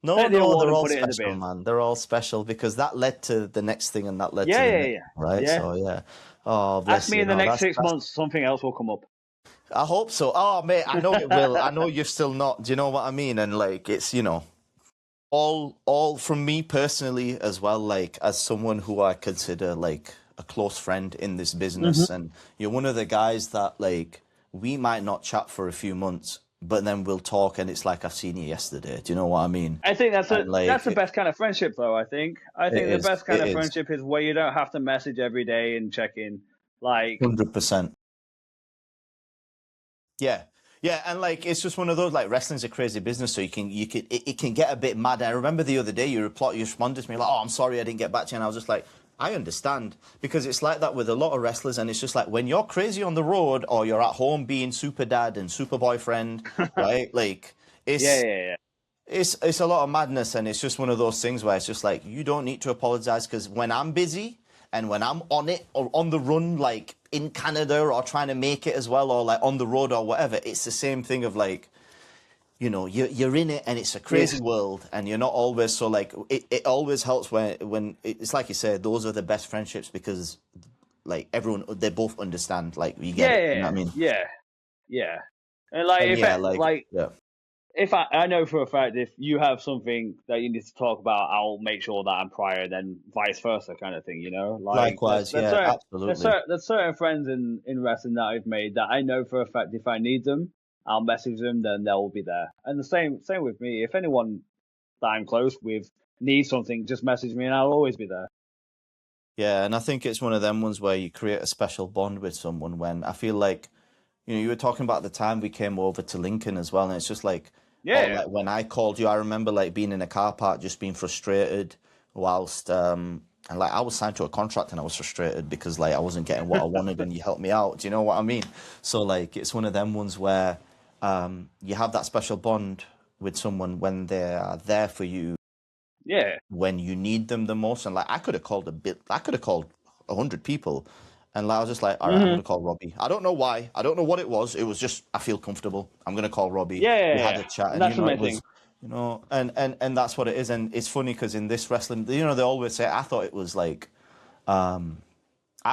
No, they're all special, man. They're all special because that led to the next thing, and that led to the next, right? Yeah. So yeah. Oh, bless Ask me you. in the next 6 months, something else will come up. I hope so. Oh, mate, I know it will. I know you're still not. Do you know what I mean? And like, it's, you know, all from me personally as well. Like, as someone who I consider like a close friend in this business, and you're one of the guys that like we might not chat for a few months, but then we'll talk, and it's like I've seen you yesterday. Do you know what I mean? I think that's the best kind of friendship, though. I think the best kind of friendship is where you don't have to message every day and check in. Like 100%. Yeah. Yeah, and like it's just one of those, like, wrestling's a crazy business, so it can get a bit mad. I remember the other day you responded to me like, "Oh, I'm sorry I didn't get back to you," and I was just like, I understand, because it's like that with a lot of wrestlers, and it's just like when you're crazy on the road or you're at home being super dad and super boyfriend, right? Like it's it's a lot of madness, and it's just one of those things where it's just like you don't need to apologize, because when I'm busy and when I'm on it or on the run, like in Canada or trying to make it as well, or like on the road or whatever, it's the same thing of like, you know, you're in it and it's a crazy world, and you're not always so like it always helps when it's like you said, those are the best friendships, because like everyone, they both understand, like you get it, you know what I mean? Yeah. And like if I know for a fact, if you have something that you need to talk about, I'll make sure that I'm prior, then vice versa kind of thing, you know? Like, likewise, absolutely. There's certain friends in wrestling that I've made that I know for a fact if I need them, I'll message them, then they'll be there. And the same with me. If anyone that I'm close with needs something, just message me and I'll always be there. Yeah, and I think it's one of them ones where you create a special bond with someone when I feel like, you know, you were talking about the time we came over to Lincoln as well, and it's just like, like when I called you, I remember like being in a car park, just being frustrated whilst, and like I was signed to a contract and I was frustrated because like I wasn't getting what I wanted, and you helped me out. Do you know what I mean? So like it's one of them ones where you have that special bond with someone when they are there for you. Yeah. When you need them the most, and like I could have called 100 people. And I was just like, all right, I'm going to call Robbie. I don't know why. I don't know what it was. It was just, I feel comfortable. I'm going to call Robbie. We had a chat. And, that's the main thing. You know, and that's what it is. And it's funny because in this wrestling, you know, they always say, I thought it was like, I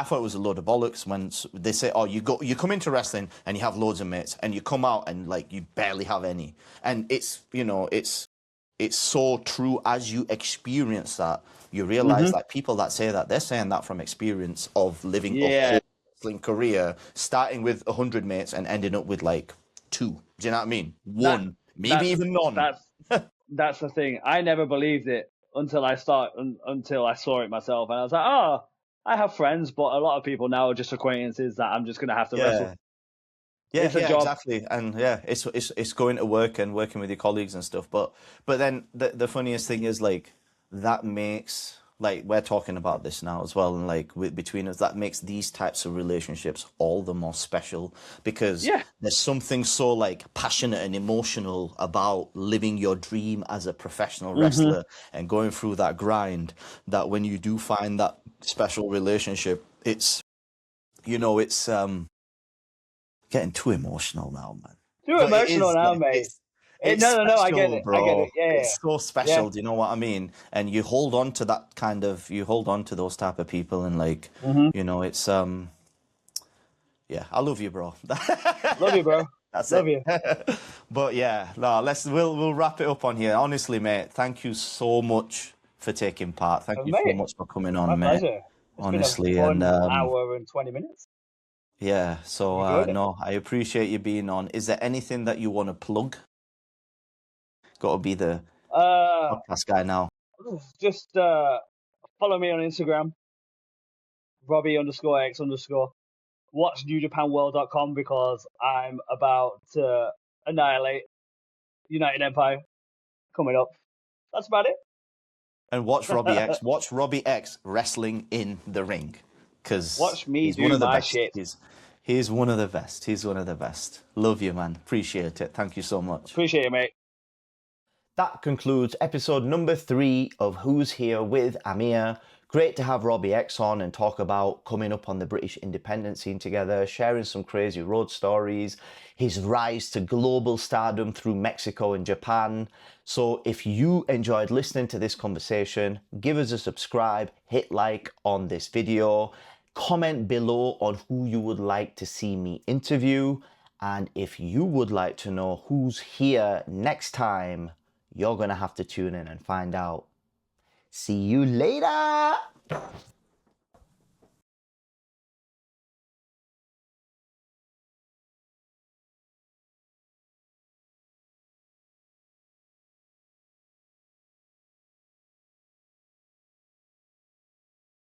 thought it was a load of bollocks when they say, oh, you come into wrestling and you have loads of mates, and you come out and like you barely have any. And it's, you know, it's so true as you experience that. You realize like people that say that, they're saying that from experience of living a whole wrestling career, starting with 100 mates and ending up with like 2. Do you know what I mean? One, maybe even none. That's the thing. I never believed it until I saw it myself, and I was like, oh, I have friends, but a lot of people now are just acquaintances that I'm just gonna have to wrestle. Yeah, exactly. And it's going to work and working with your colleagues and stuff. But then the funniest thing is like that makes, like, we're talking about this now as well, and like between us, that makes these types of relationships all the more special, because there's something so like passionate and emotional about living your dream as a professional wrestler and going through that grind, that when you do find that special relationship, it's, you know, it's getting too emotional now, man. Too emotional now, mate. No, I get it. Bro. I get it. Yeah, it's so special. Do you know what I mean? And you hold on to that kind of, you hold on to those type of people, and like, you know, it's I love you, bro. Love you, bro. Love you. But yeah, no, we'll wrap it up on here. Honestly, mate, thank you so much for taking part. Thank you so much for coming on, My mate. pleasure. Honestly, and hour and 20 minutes. Yeah, so no, I appreciate you being on. Is there anything that you want to plug? Got to be the podcast guy now. Just follow me on Instagram, Robbie_X_. Watch NewJapanWorld.com, because I'm about to annihilate United Empire coming up. That's about it. And watch Robbie X. Watch Robbie X wrestling in the ring, because watch me do my shit. He's one of the best. He's one of the best. Love you, man. Appreciate it. Thank you so much. Appreciate it, mate. That concludes episode number 3 of Who's Here with Amir. Great to have Robbie X on and talk about coming up on the British independent scene together, sharing some crazy road stories, his rise to global stardom through Mexico and Japan. So if you enjoyed listening to this conversation, give us a subscribe, hit like on this video, comment below on who you would like to see me interview. And if you would like to know who's here next time, you're going to have to tune in and find out. See you later!